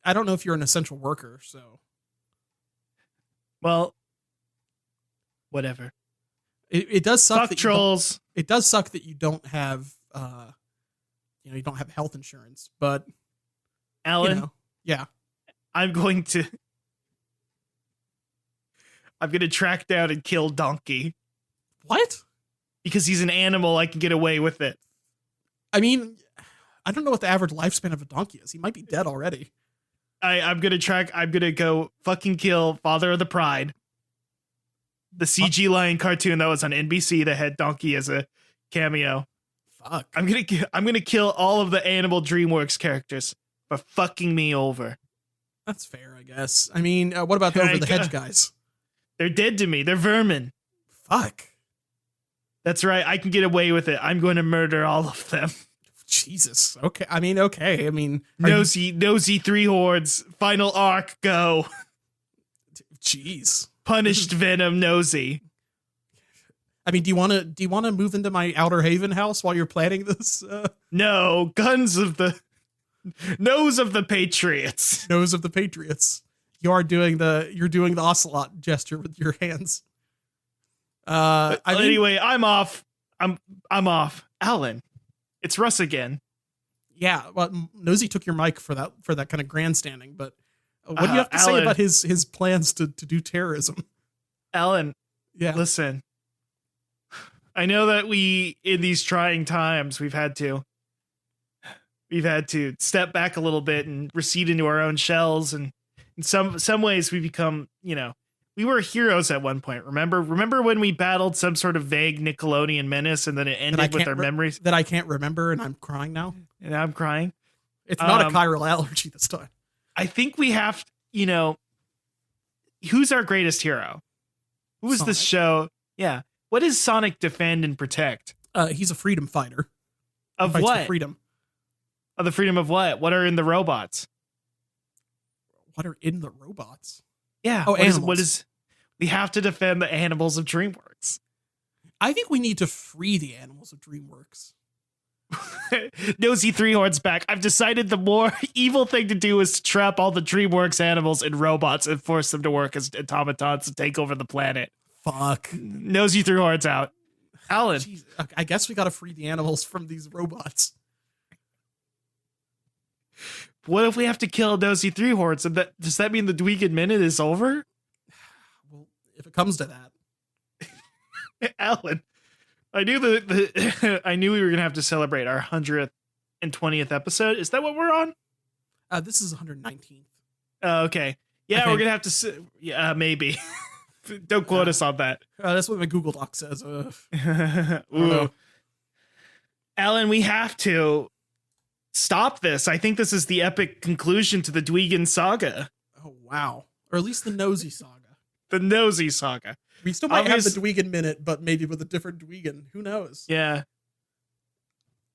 S2: I don't know if you're an essential worker, so.
S1: Well, whatever.
S2: It does suck.
S1: Fuck trolls.
S2: It does suck that you don't have, you don't have health insurance, but.
S1: Alan?
S2: Yeah.
S1: I'm going to track down and kill Donkey.
S2: What?
S1: Because he's an animal, I can get away with it.
S2: I mean, I don't know what the average lifespan of a donkey is. He might be dead already.
S1: I'm going to go fucking kill Father of the Pride. The CG Lion cartoon that was on NBC that had Donkey as a cameo.
S2: Fuck.
S1: I'm going to kill all of the Animal DreamWorks characters for fucking me over.
S2: That's fair, I guess. I mean, what about the Over the Hedge guys?
S1: They're dead to me. They're vermin.
S2: Fuck.
S1: That's right. I can get away with it. I'm going to murder all of them.
S2: Jesus. Okay. I mean,
S1: Nosy Three Hordes. Final arc. Go.
S2: Jeez.
S1: Punished Venom Nosy.
S2: I mean, do you want to move into my Outer Haven house while you're planning this?
S1: No. Nose of the Patriots.
S2: Nose of the Patriots. You're doing the ocelot gesture with your hands.
S1: Anyway, I'm off. I'm off. Alan, it's Russ again.
S2: Yeah, well, Nosy took your mic for that kind of grandstanding, but what do you have to say about his plans to do terrorism?
S1: Alan,
S2: yeah.
S1: Listen, I know that in these trying times, we've had to step back a little bit and recede into our own shells, and in some ways we become, we were heroes at one point. Remember when we battled some sort of vague Nickelodeon menace and then it ended with our memories
S2: that I can't remember, and I'm crying now.
S1: And I'm crying.
S2: It's not a chiral allergy this time.
S1: I think we have, who's our greatest hero? Who is this show? Yeah. What does Sonic defend and protect?
S2: He's a freedom fighter.
S1: Of
S2: Fights
S1: what?
S2: for freedom.
S1: Of the freedom of what? What are in the robots?
S2: What are in the robots?
S1: Yeah.
S2: Oh, animals.
S1: What is? We have to defend the animals of DreamWorks.
S2: I think we need to free the animals of DreamWorks.
S1: Nosy Three-Horns back. I've decided the more evil thing to do is to trap all the DreamWorks animals in robots and force them to work as automatons and take over the planet.
S2: Fuck.
S1: Nosy Three-Horns out. Alan.
S2: Jeez, I guess we got to free the animals from these robots.
S1: What if we have to kill Nosy Three-Horns? And does that mean the Dwegan Minute is over?
S2: Well, if it comes to that.
S1: Alan, I knew I knew we were gonna have to celebrate our 120th episode. Is that what we're on?
S2: This is 119th.
S1: Okay. Yeah, we're gonna have to. Yeah, maybe. Don't quote us on that.
S2: That's what my Google Doc says.
S1: Ooh. Alan, we have to stop this. I think this is the epic conclusion to the Dwegan saga.
S2: Oh wow! Or at least the Nosy saga.
S1: The Nosy saga.
S2: We still might have the Dwegan Minute, but maybe with a different Dwegan. Who knows?
S1: Yeah.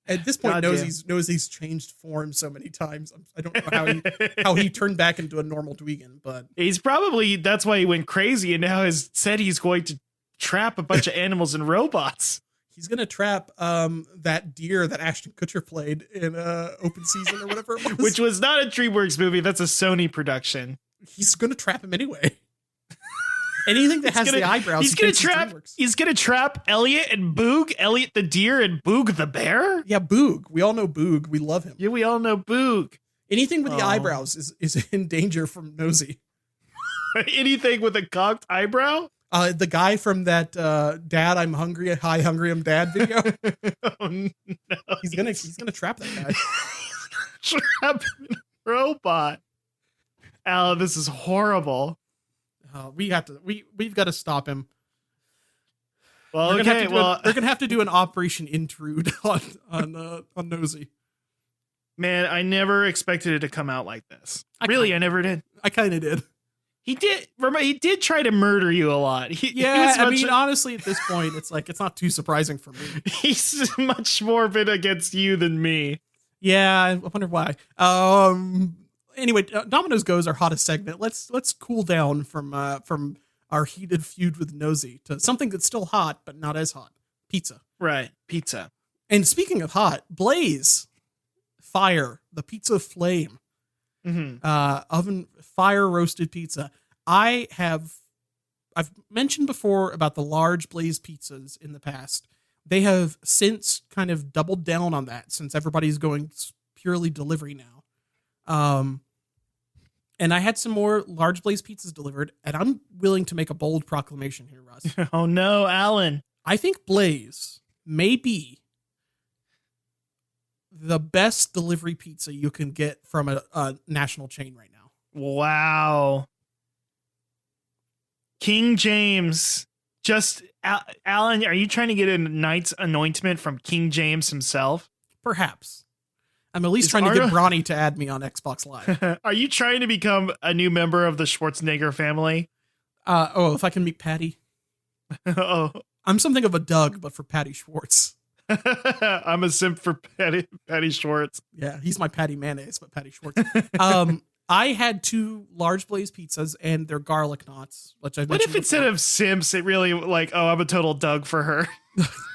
S2: At this point, Nosy's changed form so many times. I don't know how he turned back into a normal Dwegan, but
S1: he's probably, that's why he went crazy and now has said he's going to trap a bunch of animals and robots.
S2: He's going to trap that deer that Ashton Kutcher played in Open Season or whatever it was.
S1: Which was not a DreamWorks movie. That's a Sony production.
S2: He's going to trap him anyway. Anything that has the eyebrows.
S1: He's gonna trap Elliot and Boog, Elliot the deer and Boog the bear.
S2: Yeah, Boog. We all know Boog. We love him.
S1: Yeah, we all know Boog.
S2: Anything with the eyebrows is in danger from Nosy.
S1: Anything with a cocked eyebrow.
S2: The guy from that "Dad, I'm hungry. Hi, hungry, I'm Dad" video.
S1: Oh no!
S2: He's gonna trap that guy.
S1: Trap a robot. Alan, this is horrible.
S2: We've got to stop him.
S1: Well,
S2: they're gonna have to do an Operation Intrude on Nosy.
S1: Man, I never expected it to come out like this. I never did.
S2: I kind of did.
S1: He did. Remember, he did try to murder you a lot.
S2: Honestly, at this point, it's not too surprising for me.
S1: He's much more been against you than me.
S2: Yeah, I wonder why. Anyway, Domino's Go's our hottest segment. Let's cool down from our heated feud with Nosy to something that's still hot but not as hot. Pizza.
S1: Right, pizza.
S2: And speaking of hot, Blaze Fire, the pizza flame.
S1: Mm-hmm.
S2: Oven fire roasted pizza. I've mentioned before about the large Blaze pizzas in the past. They have since kind of doubled down on that since everybody's going purely delivery now. And I had some more large Blaze pizzas delivered, and I'm willing to make a bold proclamation here, Russ.
S1: Oh no, Alan.
S2: I think Blaze may be the best delivery pizza you can get from a national chain right now.
S1: Wow. King James. Alan, are you trying to get a knight's anointment from King James himself?
S2: Perhaps. I'm at least trying to get Bronny to add me on Xbox Live.
S1: Are you trying to become a new member of the Schwarzenegger family?
S2: If I can meet Patty.
S1: Oh.
S2: I'm something of a Doug, but for Patty Schwartz.
S1: I'm a simp for Patty Schwartz.
S2: Yeah, he's my Patty Mayonnaise, but Patty Schwartz. I had 2 large Blaze pizzas and their garlic knots, which I mentioned.
S1: What if instead of simps, it really I'm a total Doug for her?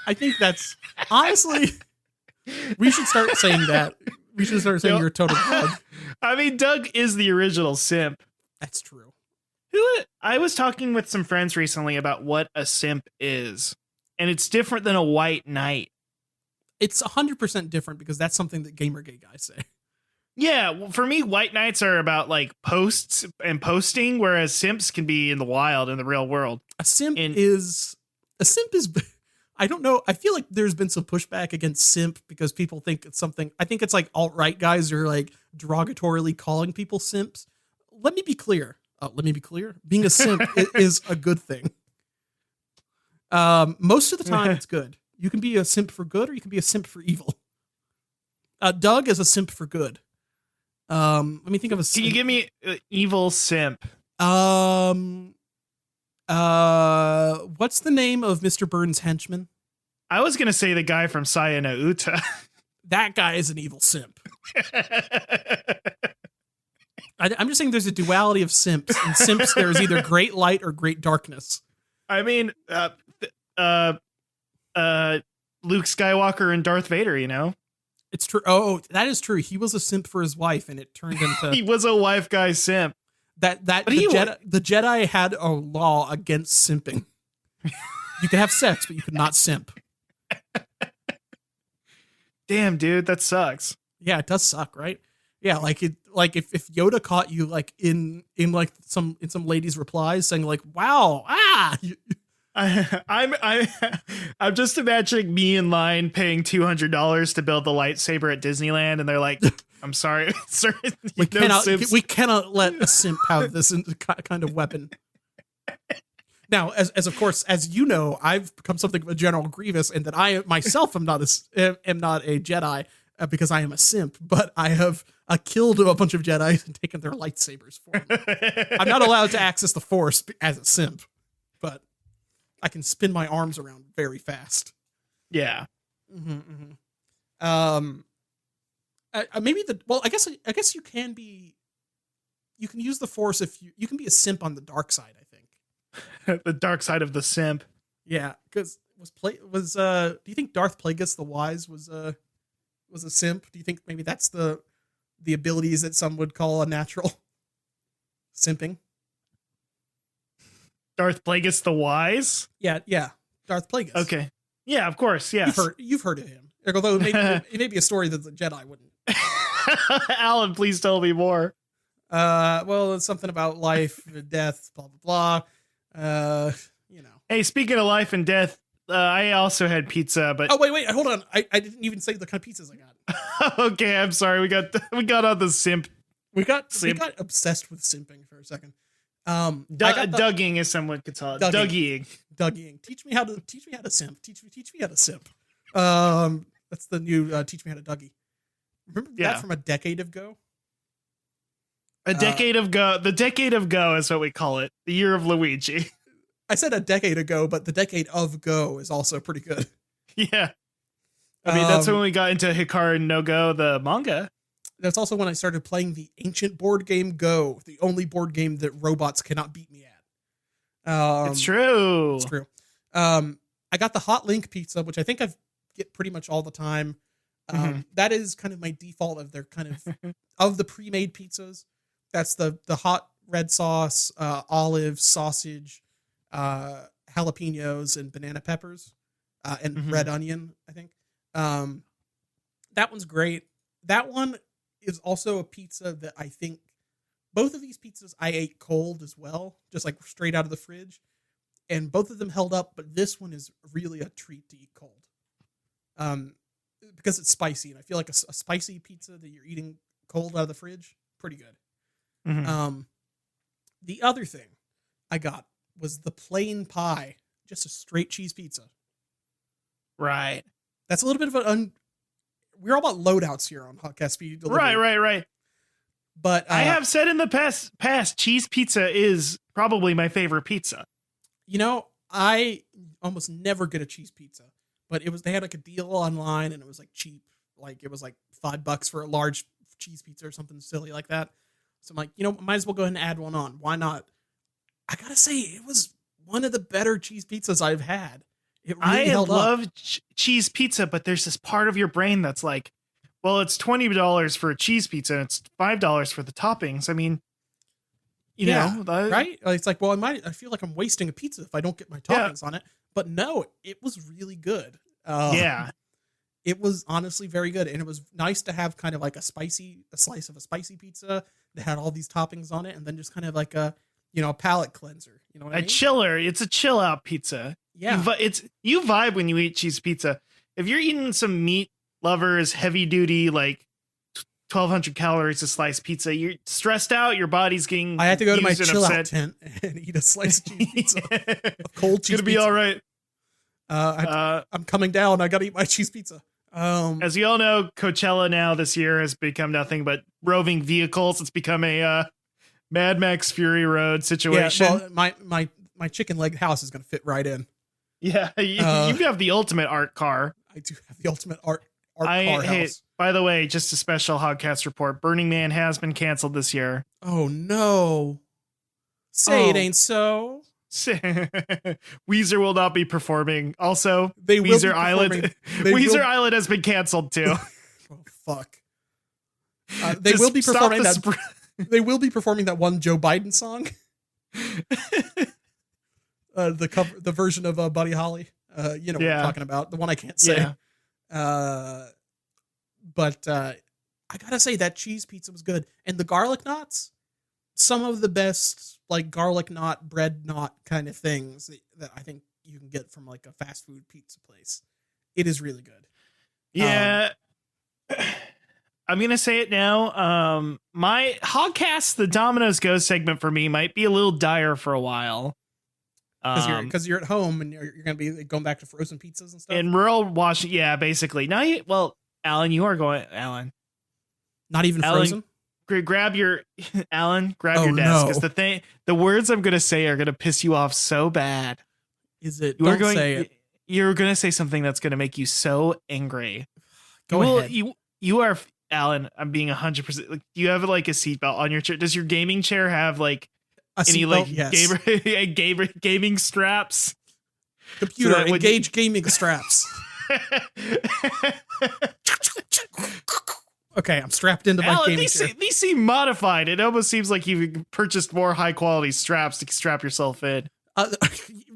S2: I think that's honestly... We should start saying that. We should start saying you're a total Doug.
S1: I mean, Doug is the original simp.
S2: That's true.
S1: I was talking with some friends recently about what a simp is, and it's different than a white knight.
S2: It's 100% different because that's something that Gamergate guys say.
S1: Yeah, well, for me, white knights are about like posts and posting, whereas simps can be in the wild, in the real world.
S2: A simp is. I don't know. I feel like there's been some pushback against simp because people think it's something. I think it's like alt-right guys are like derogatorily calling people simps. Let me be clear. Being a simp is a good thing. Most of the time, it's good. You can be a simp for good or you can be a simp for evil. Doug is a simp for good. Let me think of a simp.
S1: Can you give me evil simp?
S2: What's the name of Mr. Burns' henchman?
S1: I was going to say the guy from Saya no Uta.
S2: that guy is an evil simp. I'm just saying there's a duality of simps. In simps, there is either great light or great darkness.
S1: I mean, Luke Skywalker and Darth Vader, you know?
S2: It's true. Oh, that is true. He was a simp for his wife, and it turned into
S1: He was a wife guy simp.
S2: the Jedi had a law against simping. You could have sex, but you could not simp.
S1: Damn, dude, that sucks.
S2: Yeah, it does suck, right? Yeah, like if Yoda caught you like in some lady's replies saying like, "Wow,
S1: I'm just imagining me in line paying $200 to build the lightsaber at Disneyland, and they're like, "I'm sorry, sir,
S2: we cannot let a simp have this kind of weapon." Now, as of course, as you know, I've become something of a General Grievous, and that I myself am not a Jedi because I am a simp, but I have killed a bunch of Jedi and taken their lightsabers for them. I'm not allowed to access the Force as a simp, but I can spin my arms around very fast.
S1: Yeah.
S2: Mm-hmm, mm-hmm. I guess you can use the Force if you can be a simp on the dark side, I think.
S1: The dark side of the simp.
S2: Yeah, because do you think Darth Plagueis the Wise was a simp? Do you think maybe that's the abilities that some would call a natural simping?
S1: Darth Plagueis the Wise?
S2: Yeah, Darth Plagueis.
S1: Okay. Yeah, of course, yes.
S2: You've heard of him. Although it may be a story that the Jedi wouldn't.
S1: Alan, please tell me more.
S2: Well, it's something about life, death, blah, blah, blah.
S1: Hey, speaking of life and death, I also had pizza, but...
S2: Oh, wait, hold on. I didn't even say the kind of pizzas I got.
S1: Okay, I'm sorry. We got on the simp.
S2: We got obsessed with simping for a second.
S1: Dugging, as someone could call it. Dugging.
S2: Teach me how to simp. Teach me how to simp. That's the new teach me how to Dougie. Remember that from a decade ago?
S1: A decade of go. The decade of go is what we call it. The year of Luigi.
S2: I said a decade ago, but the decade of Go is also pretty good.
S1: Yeah. I mean, that's when we got into Hikaru no Go, the manga.
S2: That's also when I started playing the ancient board game Go, the only board game that robots cannot beat me at.
S1: It's true.
S2: It's true. I got the Hot Link pizza, which I think I get pretty much all the time. That is kind of my default of their kind of the pre-made pizzas. That's the hot red sauce, olive, sausage, jalapenos, and banana peppers, and red onion, I think. That one's great. That one is also a pizza that I think both of these pizzas I ate cold as well, just like straight out of the fridge. And both of them held up, but this one is really a treat to eat cold. Because it's spicy, and I feel like a spicy pizza that you're eating cold out of the fridge, pretty good. The other thing I got was the plain pie, just a straight cheese pizza.
S1: Right.
S2: That's a little bit of we're all about loadouts here on Hotcast Speed Delivery.
S1: Right.
S2: But
S1: I have said in the past, cheese pizza is probably my favorite pizza.
S2: You know, I almost never get a cheese pizza, but they had like a deal online, and it was like cheap. Like it was like $5 for a large cheese pizza or something silly like that. So I'm like, might as well go ahead and add one on. Why not? I gotta say, it was one of the better cheese pizzas I've had. It really held up. I love
S1: cheese pizza, but there's this part of your brain that's like, well, it's $20 for a cheese pizza, and it's $5 for the toppings. I mean, you know,
S2: right? It's like, well, I feel like I'm wasting a pizza if I don't get my toppings on it. But no, it was really good. It was honestly very good, and it was nice to have kind of like a slice of a spicy pizza that had all these toppings on it, and then just kind of like a palate cleanser. You know what I mean?
S1: Chiller. It's a chill out pizza.
S2: Yeah,
S1: you vibe when you eat cheese pizza. If you're eating some meat lovers, heavy duty, like 1,200 calories a slice pizza, you're stressed out. Your body's getting.
S2: I had to go to my chill out tent and eat a slice of cheese pizza, of cold cheese.
S1: It's gonna be all right.
S2: I'm coming down. I gotta eat my cheese pizza.
S1: As you all know, Coachella now this year has become nothing but roving vehicles. It's become a Mad Max Fury Road situation.
S2: Yeah, well, my chicken leg house is gonna fit right in.
S1: Yeah, you have the ultimate art car.
S2: I do have the ultimate art car
S1: hey,
S2: house.
S1: by the way, just a special Hogcast report. Burning Man has been canceled this year.
S2: Oh no. Say it
S1: Oh.
S2: ain't so.
S1: Weezer will not be performing. Also,
S2: They will
S1: Weezer
S2: be
S1: Island.
S2: performing- they
S1: Weezer
S2: will-
S1: Island has been canceled too.
S2: Oh fuck. They will be performing that. They will be performing that one Joe Biden song. The version of Buddy Holly. You know what I'm talking about. The one I can't say.
S1: Yeah.
S2: But I gotta say that cheese pizza was good, and the garlic knots, some of the best like garlic knot, bread knot kind of things that I think you can get from like a fast food pizza place. It is really good.
S1: Yeah. I'm going to say it now. My Hogcast, the Domino's Go segment for me might be a little dire for a while.
S2: Because you're at home and you're going to be going back to frozen pizzas and stuff.
S1: In rural Washington. Yeah, basically. Now, Alan, you are going, Alan.
S2: Not even frozen?
S1: Grab your, Alan, grab
S2: Oh,
S1: your desk.
S2: no.
S1: Because the words I'm going to say are going to piss you off so bad.
S2: Is it?
S1: Say
S2: it.
S1: You're going to say something that's going to make you so angry.
S2: Go ahead.
S1: You are, Alan, I'm being 100%. Like, do you have like a seatbelt on your chair? Does your gaming chair have like any like
S2: yes.
S1: gaming straps?
S2: Computer,
S1: So
S2: engage gaming straps. Okay, I'm strapped into my
S1: Alan,
S2: gaming chair.
S1: these seem modified. It almost seems like you've purchased more high quality straps to strap yourself in.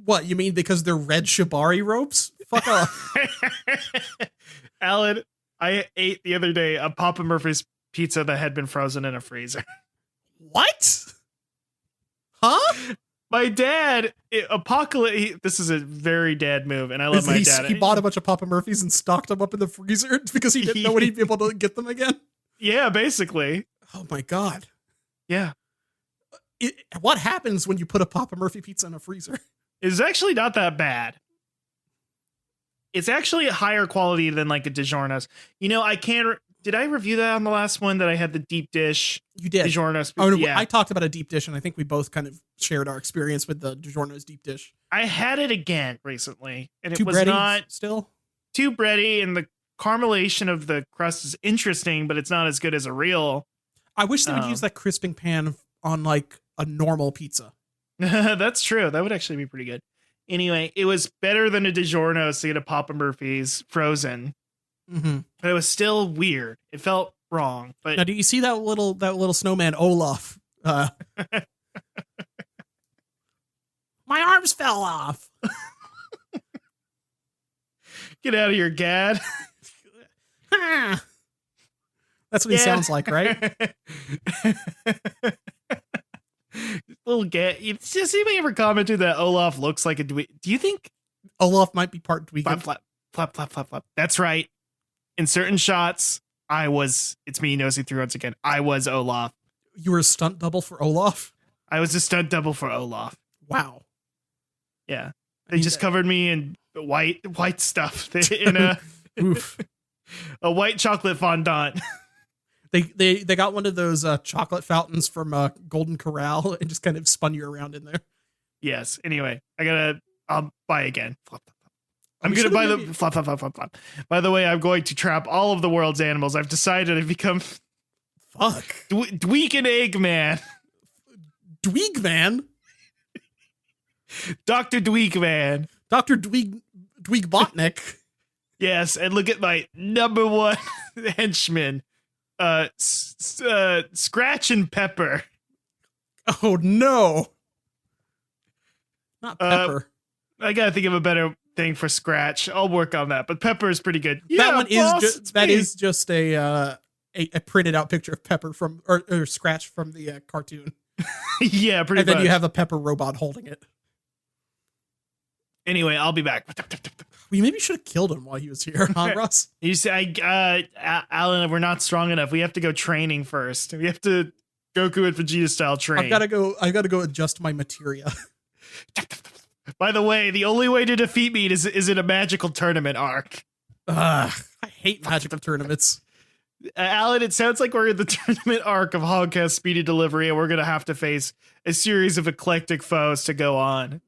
S2: What, you mean because they're red shibari ropes? Fuck off.
S1: Alan, I ate the other day a Papa Murphy's pizza that had been frozen in a freezer.
S2: What? Huh?
S1: My dad, this is a very dad move, and I love my dad.
S2: He bought a bunch of Papa Murphy's and stocked them up in the freezer because he didn't know when he'd be able to get them again.
S1: Yeah, basically.
S2: Oh my God.
S1: Yeah.
S2: What happens when you put a Papa Murphy pizza in a freezer?
S1: It's actually not that bad. It's actually a higher quality than like a DiGiorno's. You know, did I review that on the last one that I had the deep dish?
S2: You did.
S1: DiGiorno's.
S2: Oh, no,
S1: yeah.
S2: I talked about a deep dish, and I think we both kind of shared our experience with the DiGiorno's deep dish.
S1: I had it again recently, and
S2: Too
S1: it was
S2: bready
S1: not
S2: still
S1: too bready, and the caramelization of the crust is interesting, but it's not as good as a real.
S2: I wish they would use that crisping pan on like a normal pizza.
S1: That's true. That would actually be pretty good. Anyway, it was better than a DiGiorno's to get a Papa Murphy's frozen, but it was still weird. It felt wrong. But
S2: now, do you see that little snowman Olaf? My arms fell off.
S1: Get out of here, Gad.
S2: That's what he sounds like, right?
S1: Little Gad. Does anybody ever commented that Olaf looks like a Dweeb? Do you think
S2: Olaf might be part Dweeb?
S1: Flap. That's right. In certain shots, it's me, Nosy through once again. I was Olaf.
S2: You were a stunt double for Olaf?
S1: I was a stunt double for Olaf.
S2: Wow.
S1: Yeah. They just covered me in white stuff. In a white chocolate fondant.
S2: They got one of those chocolate fountains from Golden Corral and just kind of spun you around in there.
S1: Yes. Anyway, I'll buy again. I'm going to buy the flop. By the way, I'm going to trap all of the world's animals. I've decided I've become Dweek and Eggman.
S2: Dweegman?
S1: Dr. Dweegman.
S2: Dr. Dwegbotnik.
S1: Yes, and look at my number one henchman. Scratch and Pepper.
S2: Oh no. Not Pepper.
S1: I gotta think of a better thing for Scratch. I'll work on that, but Pepper is pretty good.
S2: That one is just a printed out picture of Pepper from or Scratch from the cartoon.
S1: Yeah, pretty much.
S2: And then you have a Pepper robot holding it.
S1: Anyway, I'll be back.
S2: We maybe should have killed him while he was here, huh, Russ?
S1: You say, Alan, we're not strong enough. We have to go training first. We have to Goku and Vegeta style train.
S2: I've got to go adjust my materia.
S1: By the way, the only way to defeat me is in a magical tournament arc.
S2: I hate magical tournaments.
S1: Alan, it sounds like we're in the tournament arc of Hogcast Speedy Delivery, and we're going to have to face a series of eclectic foes to go on.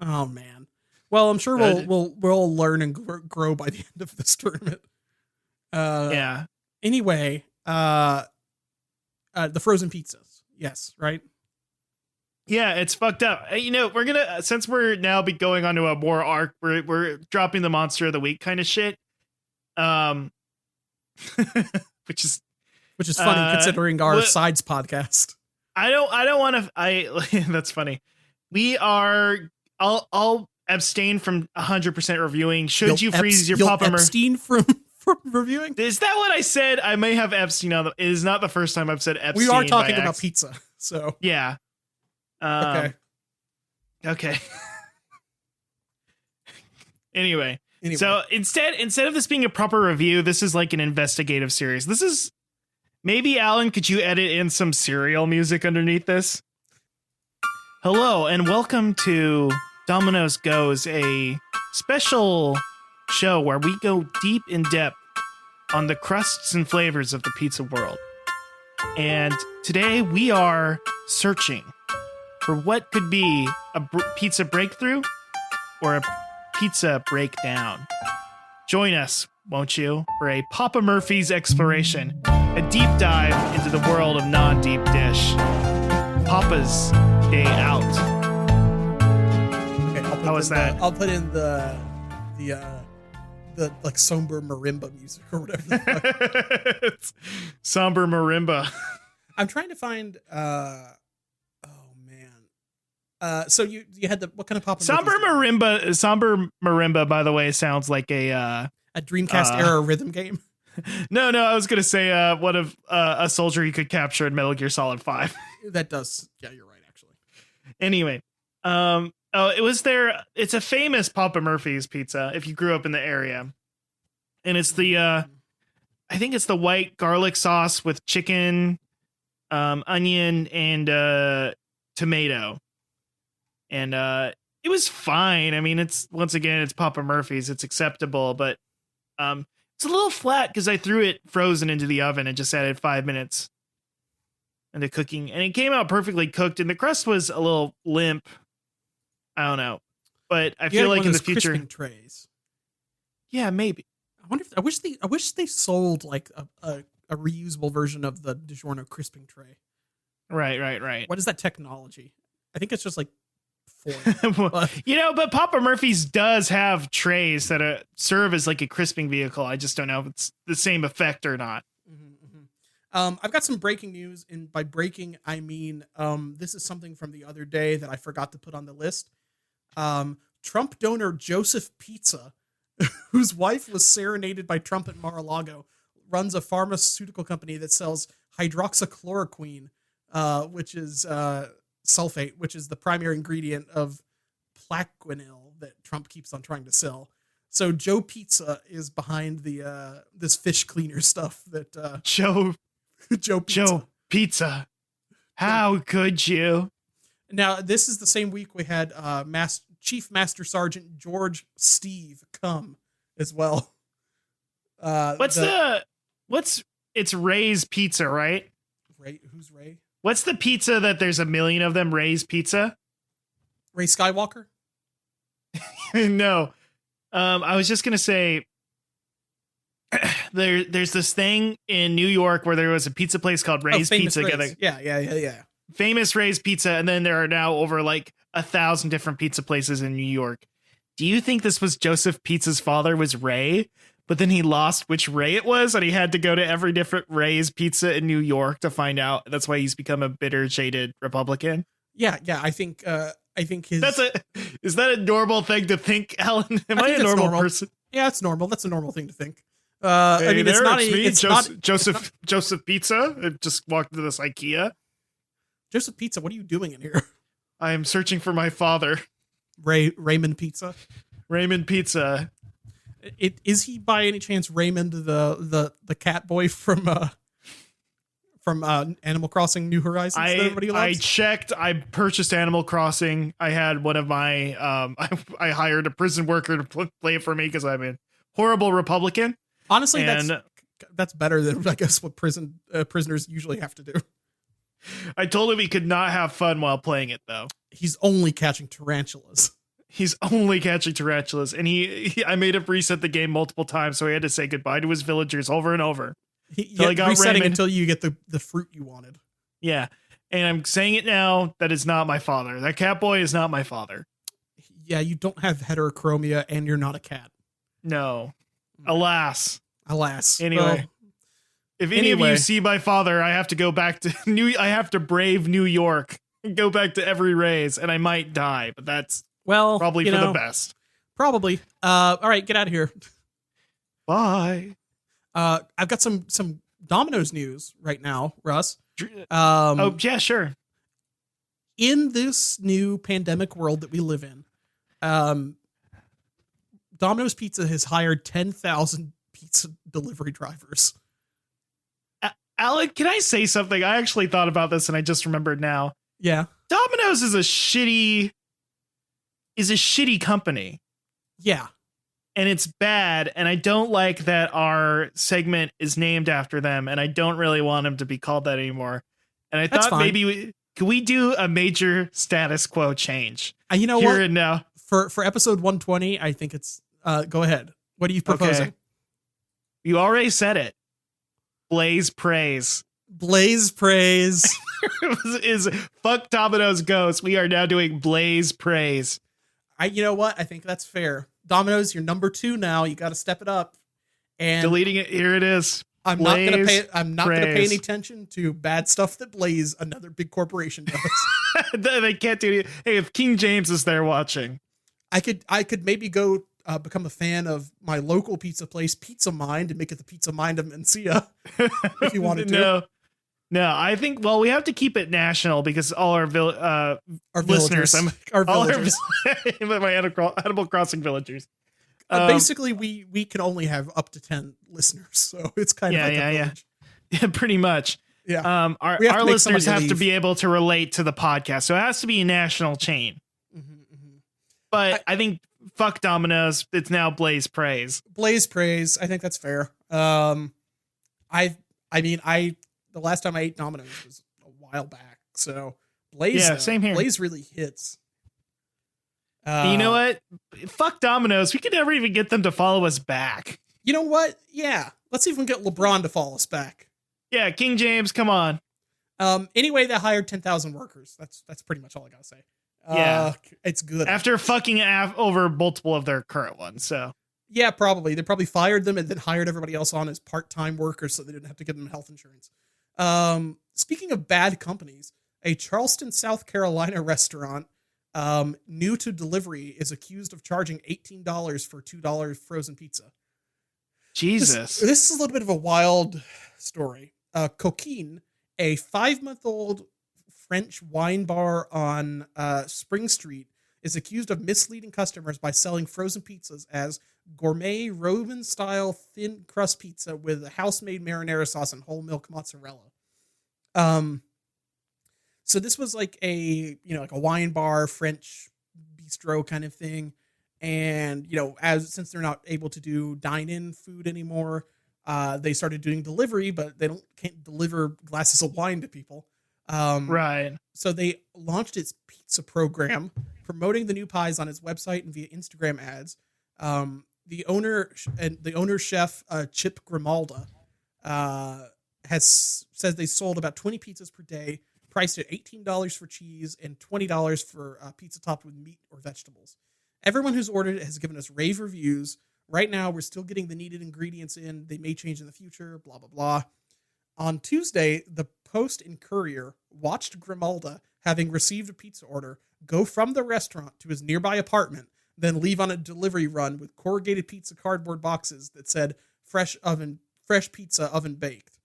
S2: Oh, man. Well, I'm sure we'll learn and grow by the end of this tournament.
S1: Yeah.
S2: Anyway, the frozen pizzas. Yes, right.
S1: Yeah, it's fucked up. We're gonna since we're now be going on to a more arc. We're dropping the monster of the week kind of shit. Which is
S2: funny considering our sides podcast.
S1: I don't want to. That's funny. I'll abstain from 100% reviewing. Should you freeze your Papa
S2: Epstein from reviewing?
S1: Is that what I said? I may have Epstein on the. It is not the first time I've said Epstein.
S2: We are talking about pizza, so
S1: yeah. Okay. Anyway, so instead of this being a proper review, this is like an investigative series. This is maybe Alan. Could you edit in some serial music underneath this? Hello and welcome to Domino's Goes, a special show where we go deep in depth on the crusts and flavors of the pizza world. And today we are searching for what could be a pizza breakthrough or a pizza breakdown. Join us, won't you, for a Papa Murphy's exploration, a deep dive into the world of non-deep dish. Papa's Day Out.
S2: Okay,
S1: how was that?
S2: I'll put in the like somber marimba music or whatever.
S1: Somber marimba.
S2: I'm trying to find. So you had what kind of Papa?
S1: Somber marimba. By the way, sounds like a
S2: Dreamcast era rhythm game.
S1: No, I was gonna say one of a soldier you could capture in Metal Gear Solid 5.
S2: That does. Yeah, you're right. Actually.
S1: Anyway, it's a famous Papa Murphy's pizza if you grew up in the area. And it's the I think it's the white garlic sauce with chicken, onion, and tomato. And it was fine. I mean, it's Papa Murphy's. It's acceptable, but it's a little flat because I threw it frozen into the oven and just added 5 minutes into cooking. And it came out perfectly cooked, and the crust was a little limp. I don't know. But I feel like in the future
S2: trays.
S1: Yeah, maybe.
S2: I wish they sold like a reusable version of the DiGiorno crisping tray.
S1: Right.
S2: What is that technology? I think it's just like
S1: but Papa Murphy's does have trays that serve as like a crisping vehicle. I just don't know if it's the same effect or not.
S2: I've got some breaking news, and by breaking I mean this is something from the other day that I forgot to put on the list. Trump donor Joseph Pizza, whose wife was serenaded by Trump at Mar-a-Lago, runs a pharmaceutical company that sells hydroxychloroquine, which is sulfate, which is the primary ingredient of Plaquenil that Trump keeps on trying to sell. So Joe Pizza is behind the this fish cleaner stuff that Joe
S1: Pizza. How could you?
S2: Now this is the same week we had Chief Master Sergeant George Steve come as well.
S1: It's Ray's Pizza, right?
S2: Ray, who's Ray?
S1: What's the pizza that there's a million of them? Ray's Pizza?
S2: Ray Skywalker?
S1: No. I was just going to say there's this thing in New York where there was a pizza place called Ray's Pizza.
S2: Ray's. Yeah.
S1: Famous Ray's Pizza. And then there are now over like 1,000 different pizza places in New York. Do you think this was Joseph Pizza's father was Ray? But then he lost which Ray it was, and he had to go to every different Ray's Pizza in New York to find out. That's why he's become a bitter, jaded Republican.
S2: Yeah. I think his.
S1: Is that a normal thing to think, Alan? Am I a normal person?
S2: Yeah, it's normal. That's a normal thing to think.
S1: Hey, I mean, it's not Joseph Pizza. I just walked into this IKEA.
S2: Joseph Pizza, what are you doing in here?
S1: I am searching for my father.
S2: Raymond Pizza.
S1: Raymond Pizza.
S2: Is he by any chance Raymond the cat boy from Animal Crossing New Horizons that everybody loves?
S1: I checked. I purchased Animal Crossing. I had one of my I hired a prison worker to play it for me because I'm a horrible Republican.
S2: Honestly, that's better than I guess what prisoners usually have to do.
S1: I told him he could not have fun while playing it though.
S2: He's only catching tarantulas.
S1: he's only catching tarantulas, and I made him reset the game multiple times, so he had to say goodbye to his villagers over and over.
S2: He got resetting Raymond until you get the fruit you wanted.
S1: Yeah, and I'm saying it now. That is not my father. That cat boy is not my father.
S2: Yeah, you don't have heterochromia, and you're not a cat.
S1: No, alas.
S2: Anyway.
S1: Well, if any of you see my father, I have to go back to I have to brave New York and go back to every raise, and I might die, but that's probably for the best.
S2: Probably. All right, get out of here.
S1: Bye.
S2: I've got some Domino's news right now, Russ.
S1: Oh yeah, sure.
S2: In this new pandemic world that we live in, Domino's Pizza has hired 10,000 pizza delivery drivers.
S1: Alec, can I say something? I actually thought about this and I just remembered now.
S2: Yeah.
S1: Domino's is a shitty company.
S2: Yeah.
S1: And it's bad. And I don't like that our segment is named after them. And I don't really want them to be called that anymore. And I thought maybe could we do a major status quo change?
S2: You know
S1: here
S2: what?
S1: And now.
S2: For episode 120, I think it's go ahead. What are you proposing?
S1: Okay. You already said it. Blaze praise.
S2: Blaze praise.
S1: is fuck Domino's Ghost. We are now doing Blaze praise.
S2: You know what? I think that's fair. Domino's, you're number 2 now. You got to step it up. And
S1: deleting it. Here it is.
S2: I'm not going to pay any attention to bad stuff that Blaze, another big corporation, does.
S1: They can't do it. Hey, if King James is there watching,
S2: I could maybe go become a fan of my local pizza place, Pizza Mind, and make it the Pizza Mind of Mencia if you wanted to.
S1: No, I think, well, we have to keep it national because all our listeners,
S2: our villagers,
S1: my Animal Crossing villagers.
S2: Basically, we can only have up to 10 listeners, so it's kind of like a village.
S1: Yeah, pretty much.
S2: Yeah.
S1: Our listeners have to be able to relate to the podcast, so it has to be a national chain. But I think fuck Domino's. It's now Blaze praise.
S2: Blaze praise. I think that's fair. The last time I ate Domino's was a while back. So Blaze.
S1: Yeah, same here.
S2: Blaze really hits.
S1: You know what? Fuck Domino's. We could never even get them to follow us back.
S2: You know what? Yeah. Let's see if we can get LeBron to follow us back.
S1: Yeah, King James, come on.
S2: Anyway, they hired 10,000 workers. That's pretty much all I gotta say.
S1: Yeah,
S2: it's good.
S1: After fucking over multiple of their current ones, so
S2: yeah, probably they probably fired them and then hired everybody else on as part-time workers, so they didn't have to give them health insurance. Speaking of bad companies, a Charleston, South Carolina restaurant, new to delivery, is accused of charging $18 for $2 frozen pizza.
S1: Jesus,
S2: this is a little bit of a wild story. Coquine, a 5-month-old French wine bar on Spring Street, is accused of misleading customers by selling frozen pizzas as gourmet Roman-style thin crust pizza with house-made marinara sauce and whole milk mozzarella. So this was like a wine bar, French bistro kind of thing, and since they're not able to do dine-in food anymore, they started doing delivery, but they can't deliver glasses of wine to people.
S1: Right.
S2: So they launched its pizza program, promoting the new pies on its website and via Instagram ads. The owner chef Chip Grimalda has said they sold about 20 pizzas per day, priced at $18 for cheese and $20 for pizza topped with meat or vegetables. Everyone who's ordered it has given us rave reviews. Right now, we're still getting the needed ingredients in. They may change in the future, blah, blah, blah. On Tuesday, the Post and Courier watched Grimalda, having received a pizza order, go from the restaurant to his nearby apartment, then leave on a delivery run with corrugated pizza cardboard boxes that said fresh pizza oven baked.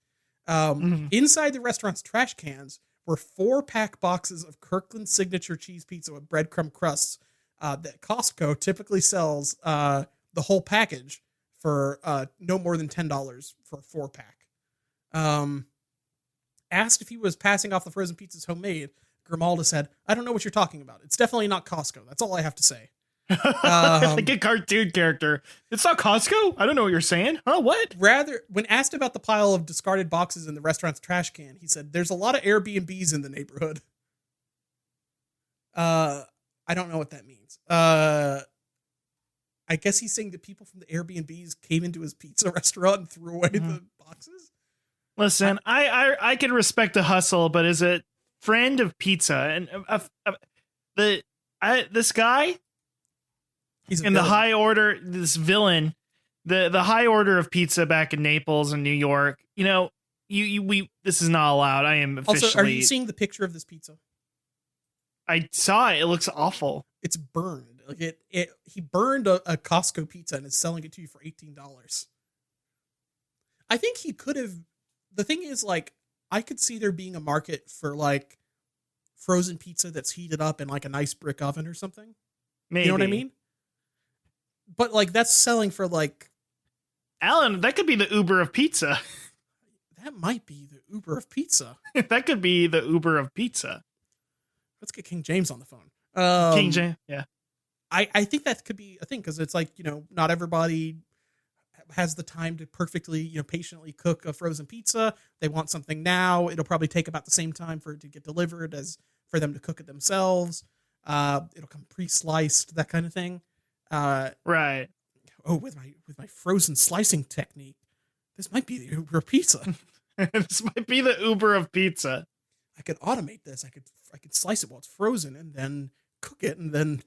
S2: Inside the restaurant's trash cans were 4-pack boxes of Kirkland signature cheese pizza with breadcrumb crusts that Costco typically sells the whole package for no more than $10 for a 4-pack. Asked if he was passing off the frozen pizzas homemade, Grimalda said, "I don't know what you're talking about. It's definitely not Costco. That's all I have to say."
S1: Like a cartoon character. It's not Costco? I don't know what you're saying. Huh? What?
S2: Rather, when asked about the pile of discarded boxes in the restaurant's trash can, he said, "There's a lot of Airbnbs in the neighborhood." I don't know what that means. I guess he's saying that people from the Airbnbs came into his pizza restaurant and threw away the boxes.
S1: Listen, I can respect the hustle, but as a friend of pizza and this guy
S2: He's a
S1: in the
S2: villain.
S1: high order, this villain, the high order of pizza back in Naples and New York. You know, we this is not allowed. I am officially.
S2: Also, are you seeing the picture of this pizza?
S1: I saw it. It looks awful.
S2: It's burned. Like he burned a Costco pizza and is selling it to you for $18. I think he could have. The thing is, like, I could see there being a market for like frozen pizza that's heated up in like a nice brick oven or something.
S1: Maybe.
S2: You know what I mean? But like that's selling for like
S1: Alan. That could be the Uber of pizza.
S2: that might be the Uber of pizza.
S1: That could be the Uber of pizza.
S2: Let's get King James on the phone.
S1: King James. Yeah.
S2: I think that could be a thing because it's like, you know, not everybody has the time to perfectly, you know, patiently cook a frozen pizza. They want something now. It'll probably take about the same time for it to get delivered as for them to cook it themselves. It'll come pre-sliced, that kind of thing.
S1: Right.
S2: Oh, with my frozen slicing technique, this might be the Uber pizza.
S1: This might be the Uber of pizza.
S2: I could automate this. I could slice it while it's frozen and then cook it and then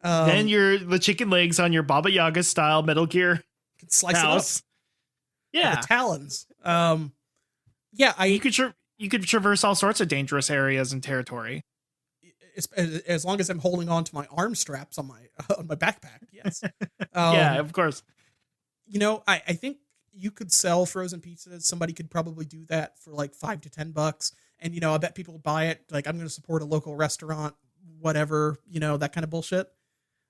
S1: Then the chicken legs on your Baba Yaga style Metal Gear
S2: could slice
S1: house.
S2: it up.
S1: Yeah,
S2: the talons. Yeah,
S1: you could traverse all sorts of dangerous areas and territory.
S2: As long as I'm holding on to my arm straps on my backpack. Yes.
S1: Yeah, of course.
S2: You know, I think you could sell frozen pizzas. Somebody could probably do that for like $5 to $10. And, you know, I bet people would buy it. Like, I'm going to support a local restaurant, whatever, you know, that kind of bullshit.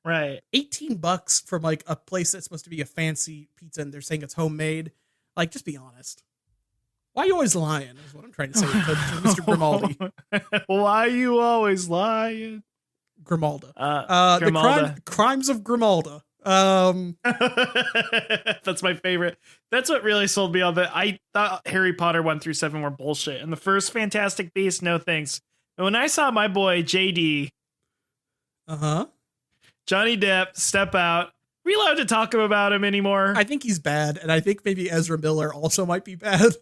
S1: Right.
S2: $18 from like a place that's supposed to be a fancy pizza and they're saying it's homemade. Like, just be honest. Why are you always lying is what I'm trying to say to Mr. Grimaldi.
S1: Why are you always lying?
S2: Grimalda.
S1: Grimalda.
S2: The Crimes of Grimalda.
S1: That's my favorite. That's what really sold me on that. I thought Harry Potter 1 through 7 were bullshit. And the first Fantastic Beasts, no thanks. And when I saw my boy JD, Johnny Depp, step out, are we allowed to talk about him anymore?
S2: I think he's bad, and I think maybe Ezra Miller also might be bad.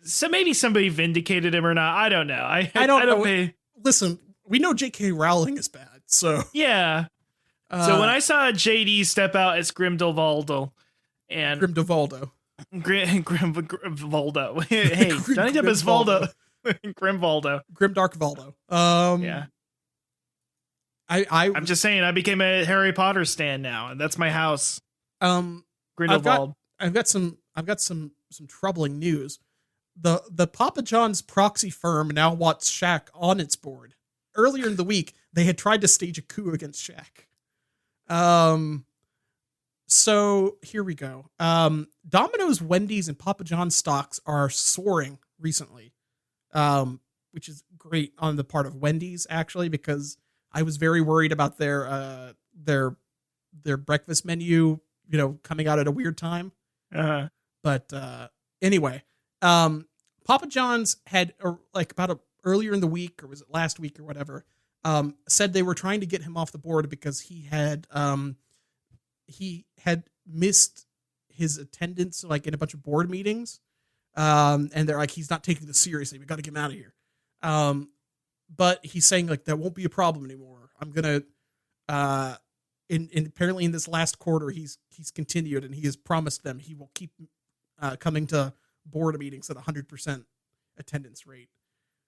S1: So maybe somebody vindicated him or not. I don't know. I don't know.
S2: Listen, we know J.K. Rowling is bad, so
S1: yeah. So when I saw JD step out as Grimdelvaldo and
S2: Grimdelvaldo,
S1: Grimvaldo, hey, Johnny Depp is Valdo, Grimvaldo,
S2: Grimdark Valdo.
S1: Yeah.
S2: I'm
S1: just saying, I became a Harry Potter stan now, and that's my house. Grindelwald.
S2: I've got some troubling news. The Papa John's proxy firm now wants Shaq on its board. Earlier in the week, they had tried to stage a coup against Shaq. So here we go. Domino's, Wendy's, and Papa John's stocks are soaring recently, which is great on the part of Wendy's, actually, because I was very worried about their breakfast menu, you know, coming out at a weird time. But anyway, Papa John's had earlier in the week, or was it last week or whatever, said they were trying to get him off the board because he had missed his attendance like in a bunch of board meetings, and they're like, he's not taking this seriously. We got to get him out of here. But he's saying like that won't be a problem anymore. I'm gonna apparently in this last quarter he's continued and he has promised them he will keep coming to board meetings at 100% attendance rate.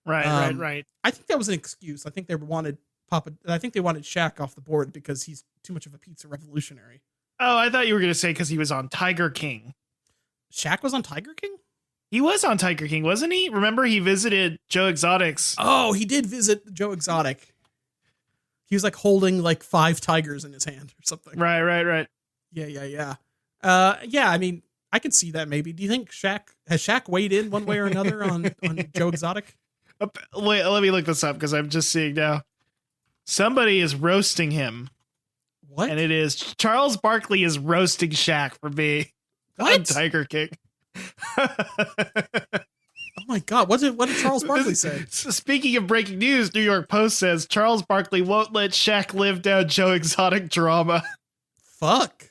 S1: Right.
S2: I think that was an excuse. I think they wanted Shaq off the board because he's too much of a pizza revolutionary.
S1: Oh, I thought you were going to say because he was on Tiger King.
S2: Shaq was on Tiger King?
S1: He was on Tiger King, wasn't he? Remember, he visited Joe Exotic's.
S2: Oh, he did visit Joe Exotic. He was like holding like 5 tigers in his hand or something.
S1: Right.
S2: Yeah. I mean, I could see that maybe. Do you think Shaq weighed in one way or another on Joe Exotic?
S1: Wait, let me look this up because I'm just seeing now. Somebody is roasting him.
S2: What?
S1: And it is Charles Barkley is roasting Shaq for being on Tiger King.
S2: Oh my God. What did Charles Barkley say?
S1: Speaking of breaking news, New York Post says Charles Barkley won't let Shaq live down Joe Exotic drama.
S2: Fuck.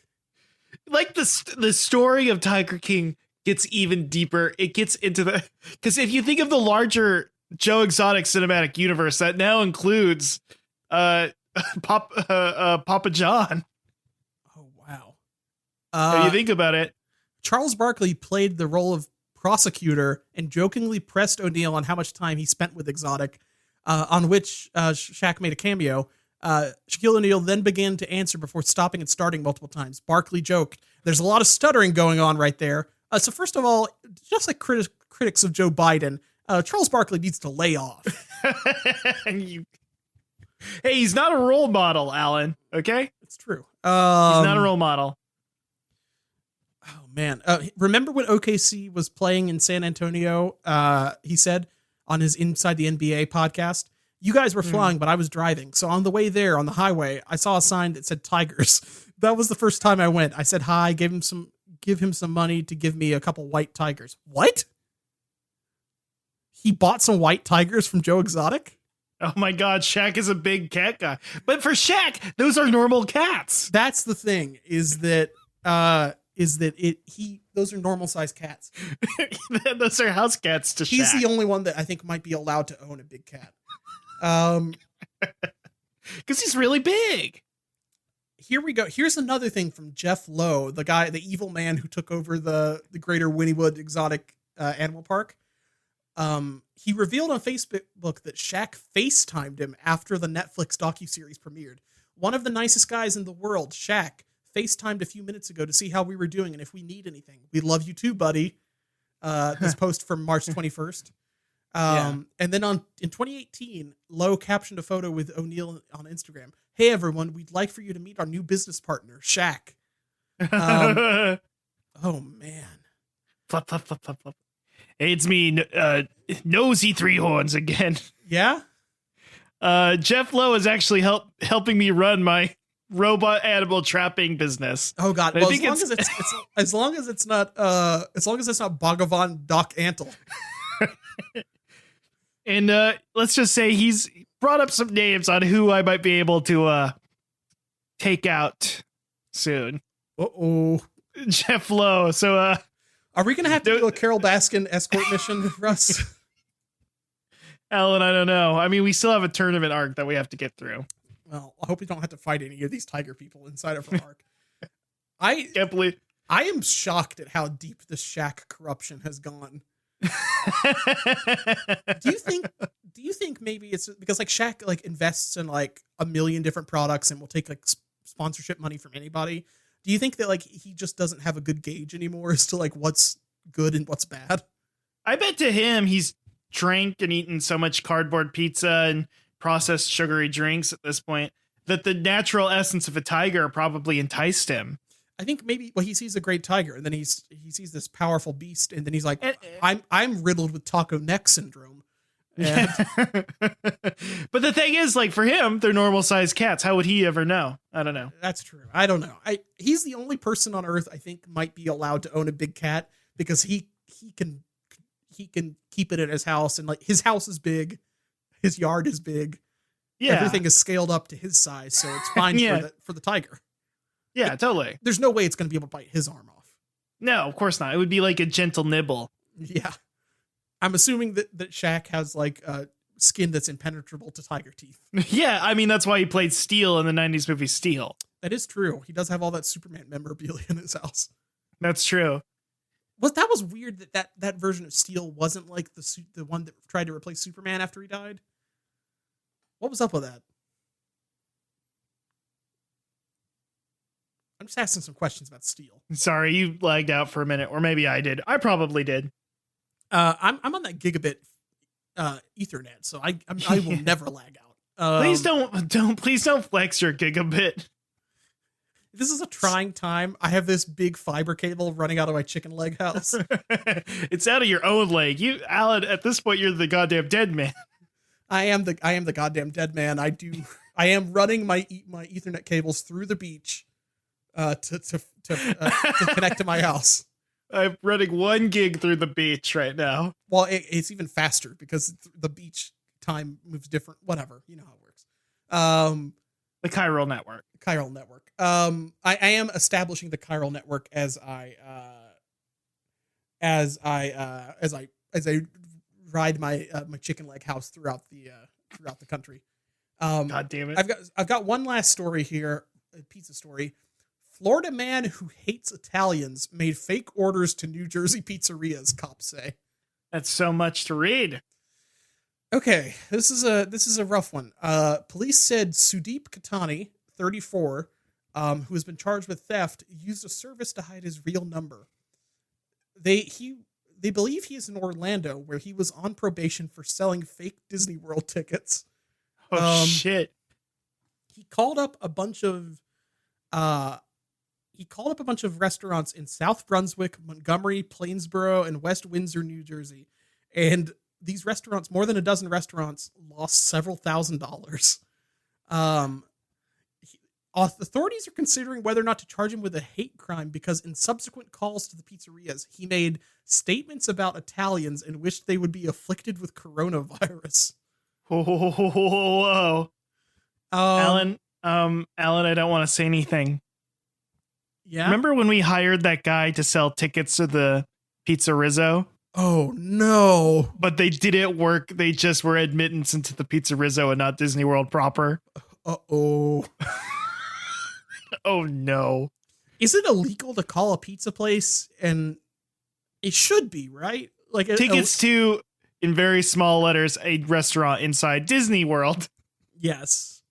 S1: Like the story of Tiger King gets even deeper. It gets into because if you think of the larger Joe Exotic cinematic universe, that now includes Papa John.
S2: Oh, wow.
S1: If you think about it.
S2: Charles Barkley played the role of prosecutor and jokingly pressed O'Neal on how much time he spent with Exotic, on which Shaq made a cameo. Shaquille O'Neal then began to answer before stopping and starting multiple times. Barkley joked, "There's a lot of stuttering going on right there." So first of all, just like critics of Joe Biden, Charles Barkley needs to lay off.
S1: Hey, he's not a role model, Alan. Okay?
S2: It's true.
S1: He's not a role model.
S2: Oh, man. Remember when OKC was playing in San Antonio? He said on his Inside the NBA podcast, "You guys were flying, but I was driving. So on the way there on the highway, I saw a sign that said Tigers. That was the first time I went. I said hi, give him some money to give me a couple white tigers." What? He bought some white tigers from Joe Exotic?
S1: Oh my God, Shaq is a big cat guy. But for Shaq, those are normal cats.
S2: That's the thing, is that those are normal sized cats.
S1: Those are house cats to Shaq.
S2: He's the only one that I think might be allowed to own a big cat.
S1: Because he's really big.
S2: Here we go. Here's another thing from Jeff Lowe, the evil man who took over the Greater Wynnewood Exotic Animal Park. He revealed on Facebook that Shaq FaceTimed him after the Netflix docuseries premiered. "One of the nicest guys in the world, Shaq, FaceTimed a few minutes ago to see how we were doing and if we need anything. We love you too, buddy." This post from March 21st. And then in 2018, Lowe captioned a photo with O'Neal on Instagram. "Hey everyone, we'd like for you to meet our new business partner, Shaq." Oh man.
S1: Flop, flop, flop, flop, flop. Hey, it's me, Nosy Three Horns again.
S2: Yeah?
S1: Jeff Lowe is actually helping me run my robot animal trapping business.
S2: Oh God! Well, as long as it's not Bhagavan Doc Antle.
S1: And let's just say he's brought up some names on who I might be able to take out soon.
S2: Uh-oh.
S1: Jeff Lowe. So
S2: are we gonna have to do a Carol Baskin escort mission, Russ?
S1: Alan, I don't know. I mean, we still have a tournament arc that we have to get through.
S2: Well, I hope we don't have to fight any of these tiger people inside of our arc. I
S1: can't believe.
S2: I am shocked at how deep the Shaq corruption has gone. Do you think maybe it's because like Shaq like invests in like a million different products and will take like sponsorship money from anybody? Do you think that like he just doesn't have a good gauge anymore as to like what's good and what's bad?
S1: I bet to him he's drank and eaten so much cardboard pizza and processed sugary drinks at this point that the natural essence of a tiger probably enticed him.
S2: I think maybe he sees a great tiger and then he sees this powerful beast and then he's like, I'm riddled with taco neck syndrome. And
S1: but the thing is, like, for him, they're normal sized cats. How would he ever know? I don't know.
S2: That's true. I don't know. He's the only person on earth I think might be allowed to own a big cat because he can keep it in his house and like his house is big, his yard is big. Yeah. Everything is scaled up to his size, so it's fine for the tiger.
S1: Yeah, totally.
S2: There's no way it's going to be able to bite his arm off.
S1: No, of course not. It would be like a gentle nibble.
S2: Yeah. I'm assuming that Shaq has like skin that's impenetrable to tiger teeth.
S1: Yeah, I mean, that's why he played Steel in the 90s movie Steel.
S2: That is true. He does have all that Superman memorabilia in his house.
S1: That's true.
S2: That was weird that version of Steel wasn't like the one that tried to replace Superman after he died. What was up with that? I'm just asking some questions about Steel.
S1: Sorry, you lagged out for a minute, or maybe I did. I probably did.
S2: I'm on that gigabit Ethernet, so I will never lag out.
S1: Please don't flex your gigabit.
S2: This is a trying time. I have this big fiber cable running out of my chicken leg house.
S1: It's out of your own leg. Alan, at this point, you're the goddamn dead man.
S2: I am the goddamn dead man. I am running my Ethernet cables through the beach to connect to my house.
S1: I'm running 1 gig through the beach right now.
S2: Well, it's even faster because the beach time moves different. Whatever, you know how it works.
S1: The chiral network.
S2: Chiral network. I am establishing the chiral network as I ride my my chicken leg house throughout the country.
S1: God damn it!
S2: I've got one last story here, a pizza story. Florida man who hates Italians made fake orders to New Jersey pizzerias, cops say.
S1: That's so much to read.
S2: Okay, this is a rough one. Police said Sudeep Katani, 34, who has been charged with theft, used a service to hide his real number. They believe he is in Orlando, where he was on probation for selling fake Disney World tickets.
S1: Oh shit!
S2: He called up a bunch of restaurants in South Brunswick, Montgomery, Plainsboro, and West Windsor, New Jersey, and these restaurants, more than a dozen restaurants, lost several $1,000s. Authorities are considering whether or not to charge him with a hate crime because in subsequent calls to the pizzerias, he made statements about Italians and wished they would be afflicted with coronavirus.
S1: Whoa. Alan, I don't want to say anything.
S2: Yeah.
S1: Remember when we hired that guy to sell tickets to the Pizza Rizzo?
S2: Oh no.
S1: But they didn't work. They just were admittance into the Pizza Rizzo and not Disney World proper.
S2: Uh-oh.
S1: Oh no.
S2: Is it illegal to call a pizza place? And it should be, right? Like
S1: tickets to, in very small letters, a restaurant inside Disney World.
S2: Yes.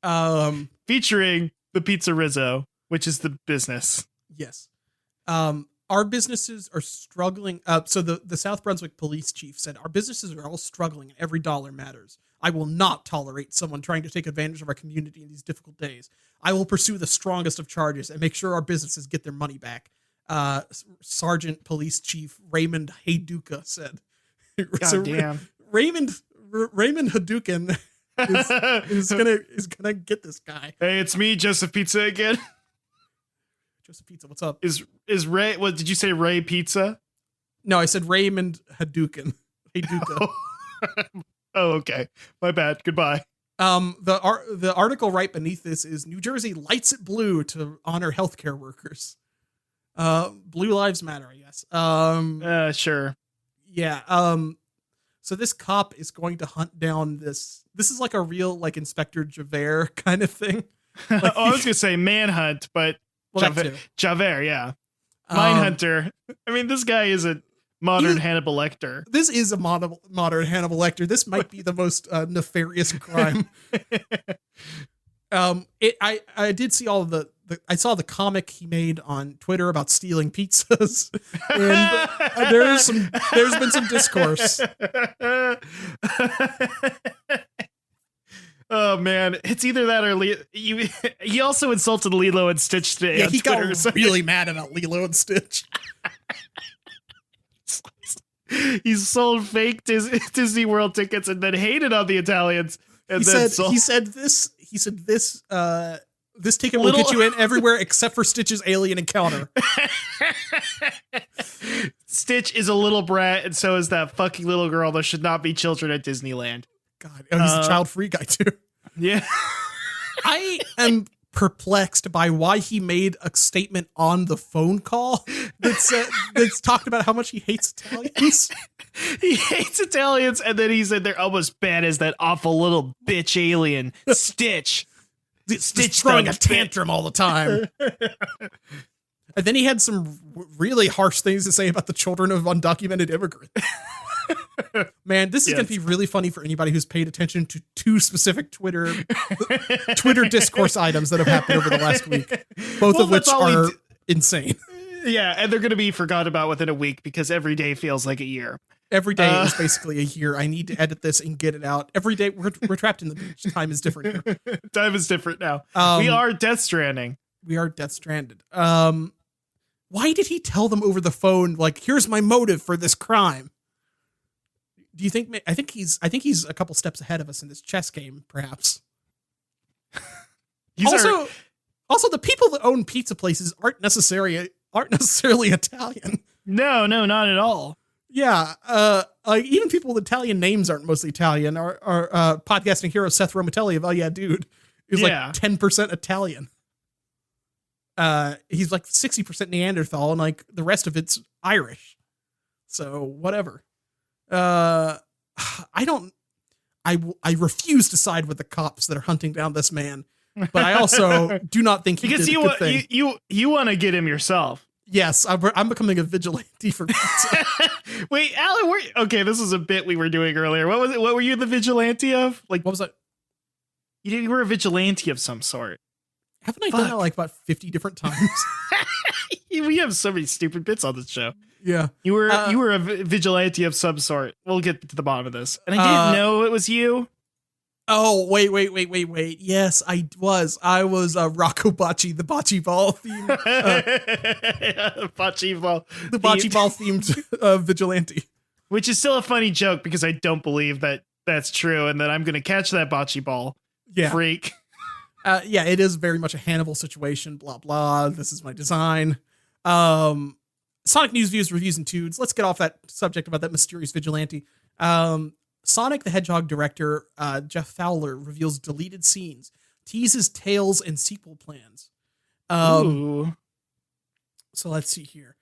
S1: Featuring the Pizza Rizzo, which is the business.
S2: Yes. Our businesses are struggling. So the South Brunswick police chief said, our businesses are all struggling and every dollar matters. I will not tolerate someone trying to take advantage of our community in these difficult days. I will pursue the strongest of charges and make sure our businesses get their money back. Sergeant Police Chief Raymond Hayduka said.
S1: God damn.
S2: Raymond Hadouken is gonna get this guy.
S1: Hey, it's me, Joseph Pizza again.
S2: Joseph Pizza, what's up?
S1: Is Ray? What did you say? Ray Pizza?
S2: No, I said Raymond Hadouken. Hayduka.
S1: Oh, okay. My bad. Goodbye.
S2: The article right beneath this is New Jersey lights it blue to honor healthcare workers. Blue Lives Matter, I guess.
S1: Sure.
S2: Yeah. So this cop is going to hunt down this. This is like a real like Inspector Javert kind of thing. Like,
S1: I was gonna say Manhunt, but Javert, yeah. Mindhunter. I mean, this guy is a modern Hannibal Lecter.
S2: This is a modern Hannibal Lecter. This might be the most nefarious crime. I did see all of I saw the comic he made on Twitter about stealing pizzas, and there's been some discourse.
S1: Oh man, it's either that or he also insulted Lilo and Stitch today.
S2: Yeah,
S1: on
S2: he
S1: Twitter,
S2: got really mad about Lilo and Stitch.
S1: He sold fake Disney World tickets and then hated on the Italians. And
S2: he said this ticket will get you in everywhere except for Stitch's alien encounter.
S1: Stitch is a little brat, and so is that fucking little girl. There should not be children at Disneyland.
S2: God, he's a child-free guy too.
S1: Yeah.
S2: I am perplexed by why he made a statement on the phone call that's talked about how much he hates Italians.
S1: He hates Italians, and then he said they're almost bad as that awful little bitch alien, Stitch.
S2: Stitch throwing a tantrum all the time. And then he had some really harsh things to say about the children of undocumented immigrants. Man, this is going to be really funny for anybody who's paid attention to two specific Twitter discourse items that have happened over the last week, both of which are insane.
S1: Yeah, and they're going to be forgotten about within a week because every day feels like a year.
S2: Every day is basically a year. I need to edit this and get it out. Every day we're trapped in the beach. Time is different here.
S1: Time is different now. We are Death Stranding.
S2: We are Death Stranded. Why did he tell them over the phone, like, here's my motive for this crime? Do you think? I think he's a couple steps ahead of us in this chess game, perhaps. Also, the people that own pizza places aren't necessarily Italian.
S1: No, not at all.
S2: Yeah, like even people with Italian names aren't mostly Italian. Our podcasting hero Seth Romatelli of Oh Yeah Dude is like 10% Italian. He's like 60% Neanderthal, and like the rest of it's Irish. So whatever. I refuse to side with the cops that are hunting down this man, but I also do not think he
S1: because
S2: did a good thing.
S1: You want to get him yourself.
S2: Yes, I'm becoming a vigilante for pizza.
S1: Wait, Alan, okay, this is a bit we were doing earlier. What was it? What were you the vigilante of? Like,
S2: what was that?
S1: You were a vigilante of some sort.
S2: Haven't I done that like about 50 different times?
S1: We have so many stupid bits on this show.
S2: Yeah.
S1: You were a vigilante of some sort. We'll get to the bottom of this. And I didn't know it was you.
S2: Oh, wait. Yes, I was. I was Rocco Bocce, the bocce ball theme.
S1: Bocce ball.
S2: The bocce ball themed vigilante.
S1: Which is still a funny joke because I don't believe that that's true and that I'm going to catch that bocce ball.
S2: Yeah.
S1: Freak.
S2: Yeah, it is very much a Hannibal situation. Blah, blah. This is my design. Sonic News, Views, Reviews, and Tunes. Let's get off that subject about that mysterious vigilante. Sonic the Hedgehog director Jeff Fowler reveals deleted scenes, teases tales and sequel plans.
S1: Ooh.
S2: So let's see here.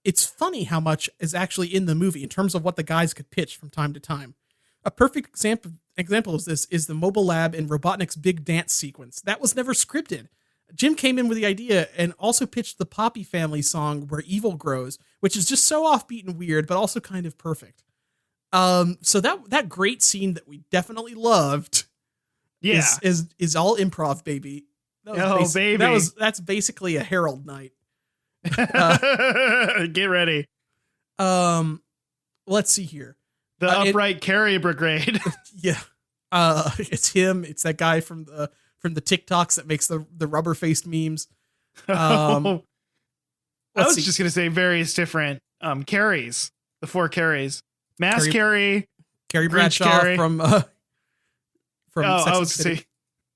S2: It's funny how much is actually in the movie in terms of what the guys could pitch from time to time. A perfect example of this is the Mobile Lab in Robotnik's big dance sequence. That was never scripted. Jim came in with the idea and also pitched the Poppy Family song Where Evil Grows, which is just so offbeat and weird, but also kind of perfect. So that great scene that we definitely loved is all improv, baby.
S1: Baby.
S2: That's basically a Herald night.
S1: Get ready.
S2: Let's see here.
S1: The Upright Carry Brigade.
S2: Yeah. It's him. It's that guy from the TikToks that makes the rubber faced memes.
S1: I was just going to say various different carries. The 4 carries. Mass Carrie
S2: Bradshaw
S1: Carrie.
S2: from Sex and the City.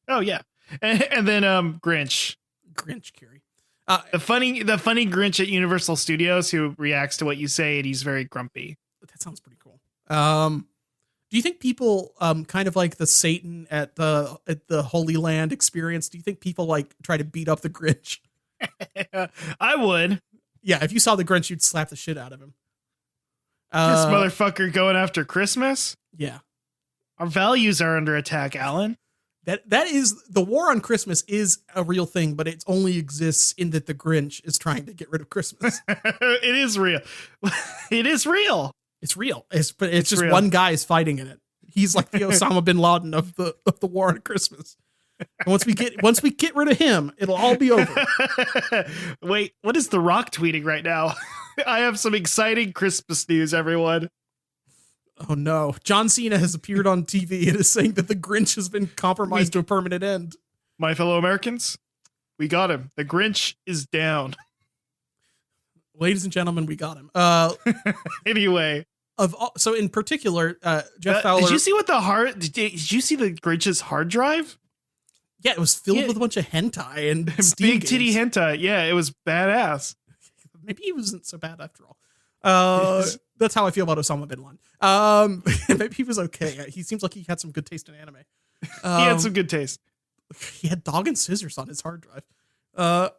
S1: Oh yeah. And then Grinch
S2: Carrie.
S1: The funny Grinch at Universal Studios who reacts to what you say and he's very grumpy.
S2: That sounds pretty cool. Do you think people kind of like the Satan at the Holy Land experience? Do you think people like try to beat up the Grinch?
S1: I would.
S2: Yeah, if you saw the Grinch, you'd slap the shit out of him.
S1: This motherfucker going after Christmas?
S2: Yeah.
S1: Our values are under attack, Alan.
S2: That is the war on Christmas is a real thing, but it only exists in that the Grinch is trying to get rid of Christmas.
S1: It is real. It is real.
S2: It's real. It's just
S1: real.
S2: one guy is fighting in it. He's like the Osama bin Laden of the war on Christmas. And once we get rid of him, it'll all be over.
S1: Wait, what is The Rock tweeting right now? I have some exciting Christmas news, everyone.
S2: Oh no. John Cena has appeared on TV and is saying that the Grinch has been compromised to a permanent end.
S1: My fellow Americans, we got him. The Grinch is down.
S2: Ladies and gentlemen, we got him.
S1: Anyway.
S2: So in particular, Jeff Fowler.
S1: Did you see did you see the Grinch's hard drive?
S2: Yeah, it was filled with a bunch of hentai and
S1: big titty hentai. Yeah, it was badass.
S2: Maybe he wasn't so bad after all. That's how I feel about Osama bin Laden. Maybe he was okay. He seems like he had some good taste in anime.
S1: He had some good taste.
S2: He had dog and scissors on his hard drive.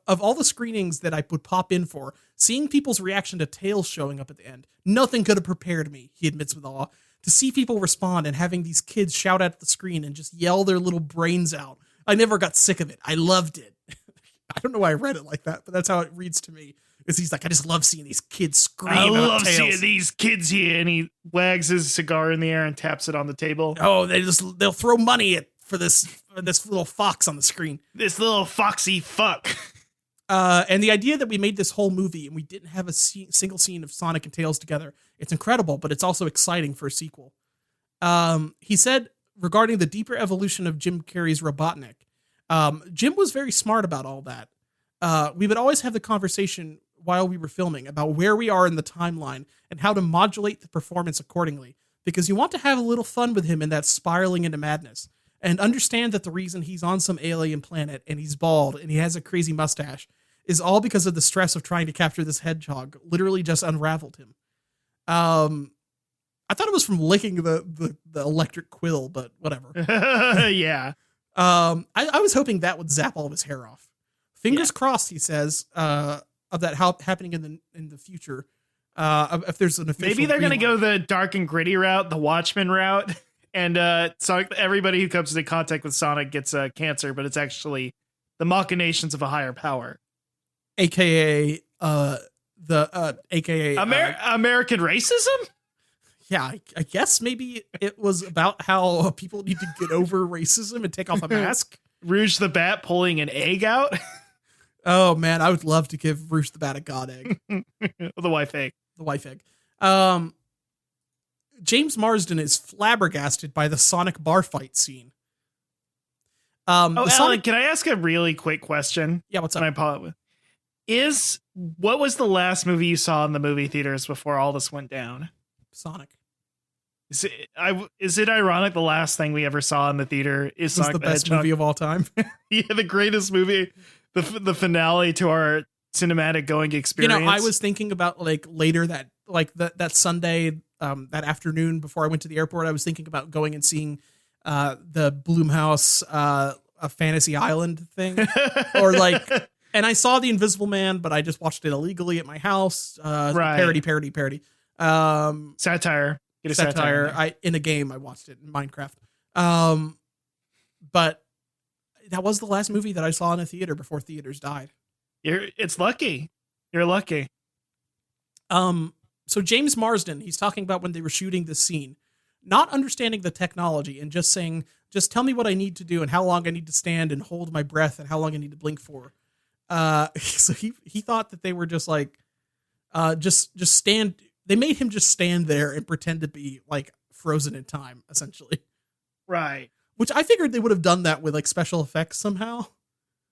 S2: Of all the screenings that I would pop in for, seeing people's reaction to Tails showing up at the end, nothing could have prepared me, he admits with awe. To see people respond and having these kids shout at the screen and just yell their little brains out. I never got sick of it. I loved it. I don't know why I read it like that, but that's how it reads to me. Because he's like, I just love seeing these kids scream. I love seeing
S1: these kids here. And he wags his cigar in the air and taps it on the table.
S2: Oh, they'll throw money for this little fox on the screen.
S1: This little foxy fuck.
S2: And the idea that we made this whole movie and we didn't have a single scene of Sonic and Tails together, it's incredible, but it's also exciting for a sequel. He said regarding the deeper evolution of Jim Carrey's Robotnik, Jim was very smart about all that. We would always have the conversation while we were filming about where we are in the timeline and how to modulate the performance accordingly, because you want to have a little fun with him in that spiraling into madness and understand that the reason he's on some alien planet and he's bald and he has a crazy mustache is all because of the stress of trying to capture this hedgehog. Literally just unraveled him. I thought it was from licking the electric quill, but whatever.
S1: Yeah.
S2: I was hoping that would zap all of his hair off. Fingers crossed, he says, of that happening in the future. If there's an official,
S1: maybe they're gonna go the dark and gritty route, the Watchmen route, and Sonic. Everybody who comes into contact with Sonic gets cancer, but it's actually the machinations of a higher power,
S2: aka
S1: American racism.
S2: Yeah, I guess maybe it was about how people need to get over racism and take off a mask.
S1: Rouge the Bat pulling an egg out.
S2: Oh man, I would love to give Rouge the Bat a god egg.
S1: The wife egg.
S2: The wife egg. James Marsden is flabbergasted by the Sonic bar fight scene.
S1: Alan, can I ask a really quick question?
S2: Yeah, what's up?
S1: What was the last movie you saw in the movie theaters before all this went down?
S2: Sonic.
S1: Is it ironic the last thing we ever saw in the theater is Sonic
S2: the best movie of all time?
S1: Yeah, the greatest movie, the finale to our cinematic going experience.
S2: You know, I was thinking about like later that Sunday, that afternoon before I went to the airport, I was thinking about going and seeing the Blumhouse a Fantasy Island thing, or like, and I saw The Invisible Man, but I just watched it illegally at my house. Right. Parody.
S1: Satire.
S2: Get a satire. In a game I watched it in Minecraft. But that was the last movie that I saw in a theater before theaters died.
S1: It's lucky. You're lucky.
S2: So James Marsden, he's talking about when they were shooting this scene, not understanding the technology and just saying, just tell me what I need to do and how long I need to stand and hold my breath and how long I need to blink for. So he thought that they were just like, just stand. They made him just stand there and pretend to be like frozen in time, essentially.
S1: Right.
S2: Which I figured they would have done that with like special effects somehow.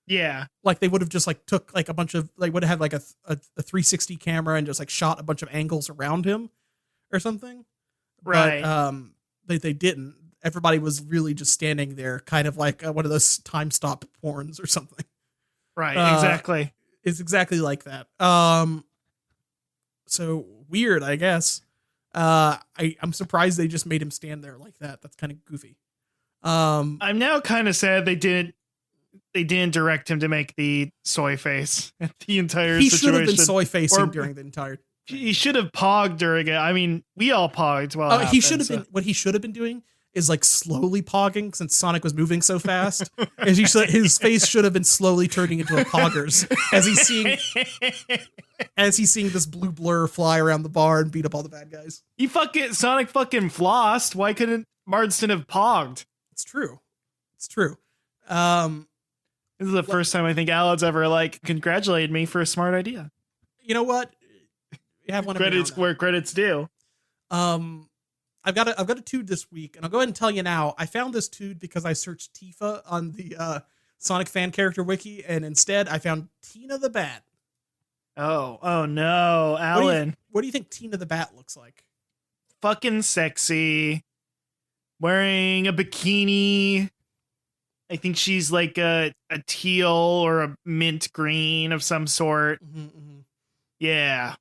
S1: Yeah.
S2: Like they would have just like took like a bunch of like would have had like a 360 camera and just like shot a bunch of angles around him or something.
S1: Right.
S2: But they didn't. Everybody was really just standing there, kind of like one of those time stop porns or something.
S1: Right. Exactly.
S2: It's exactly like that. So weird, I guess. I'm surprised they just made him stand there like that. That's kind of goofy.
S1: I'm now kind of sad they didn't direct him to make the soy face at the entire
S2: situation. He
S1: situation.
S2: should have been soy facing during the entire.
S1: He should have pogged during it. I mean, we all pogged while
S2: he should have been. What he should have been doing is like slowly pogging since Sonic was moving so fast. His face should have been slowly turning into a poggers as he's seeing this blue blur fly around the bar and beat up all the bad guys.
S1: Sonic fucking flossed. Why couldn't Marsden have pogged?
S2: It's true.
S1: This is the first time I think Alan's ever like congratulated me for a smart idea.
S2: You know what? You have one
S1: credits where credits due.
S2: I've got a tude this week, and I'll go ahead and tell you now. I found this tude because I searched Tifa on the Sonic fan character wiki, and instead I found Tina the Bat.
S1: Oh no, Alan.
S2: What do you think Tina the Bat looks like?
S1: Fucking sexy. Wearing a bikini. I think she's like a teal or a mint green of some sort.
S2: Mm-hmm.
S1: Yeah.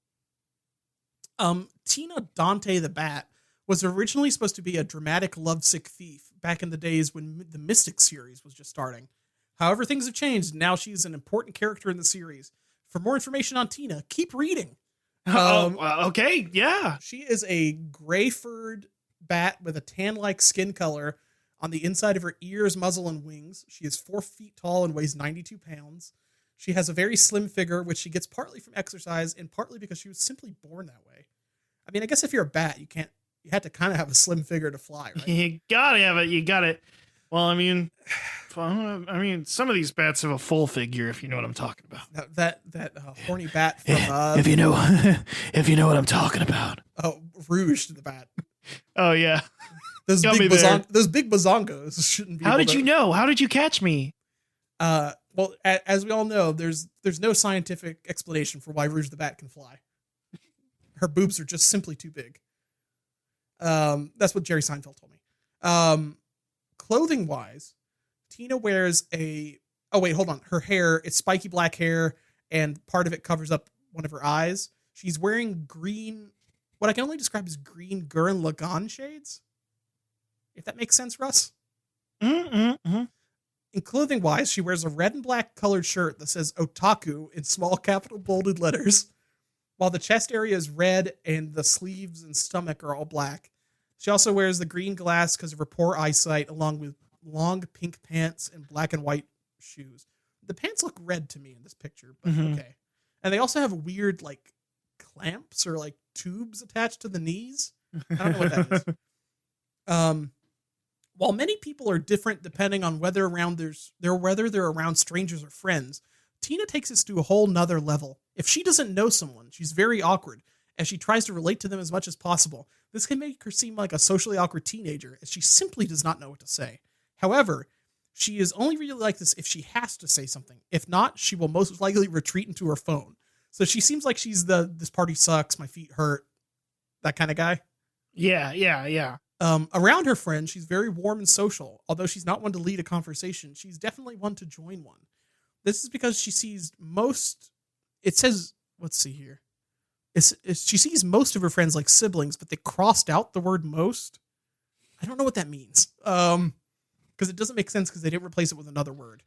S2: Tina Dante the Bat was originally supposed to be a dramatic lovesick thief back in the days when the Mystic series was just starting. However, things have changed. Now she's an important character in the series. For more information on Tina, keep reading.
S1: Okay, yeah.
S2: She is a gray-furred bat with a tan-like skin color on the inside of her ears, muzzle, and wings. She is 4 feet tall and weighs 92 pounds. She has a very slim figure, which she gets partly from exercise and partly because she was simply born that way. I mean, I guess if you're a bat, you had to kind of have a slim figure to fly, right?
S1: You gotta have it. You got it. Well, I mean, some of these bats have a full figure, if you know what I'm talking about.
S2: That horny bat from
S1: if you know what I'm talking about.
S2: Oh, Rouge the Bat.
S1: Oh yeah,
S2: those big bazongos shouldn't be.
S1: How did you know? How did you catch me?
S2: Well, as we all know, there's no scientific explanation for why Rouge the Bat can fly. Her boobs are just simply too big. That's what Jerry Seinfeld told me. Clothing wise, Tina wears her hair, it's spiky black hair, and part of it covers up one of her eyes. She's wearing green, what I can only describe as green Gurren Lagann shades. If that makes sense, Russ.
S1: Mm-hmm.
S2: In clothing wise, she wears a red and black colored shirt that says otaku in small capital bolded letters, while the chest area is red and the sleeves and stomach are all black. She also wears the green glass because of her poor eyesight, along with long pink pants and black and white shoes. The pants look red to me in this picture, but okay. And they also have weird like clamps or like tubes attached to the knees. I don't know what that is. While many people are different depending on whether they're around strangers or friends, Tina takes this to a whole nother level. If she doesn't know someone, she's very awkward as she tries to relate to them as much as possible. This can make her seem like a socially awkward teenager, as she simply does not know what to say. However, she is only really like this if she has to say something. If not, she will most likely retreat into her phone. So she seems like she's this party sucks, my feet hurt, that kind of guy.
S1: Yeah.
S2: Around her friends, she's very warm and social. Although she's not one to lead a conversation, she's definitely one to join one. This is because she sees most... It says... Let's see here. She sees most of her friends like siblings, but they crossed out the word most. I don't know what that means. Because it doesn't make sense because they didn't replace it with another word.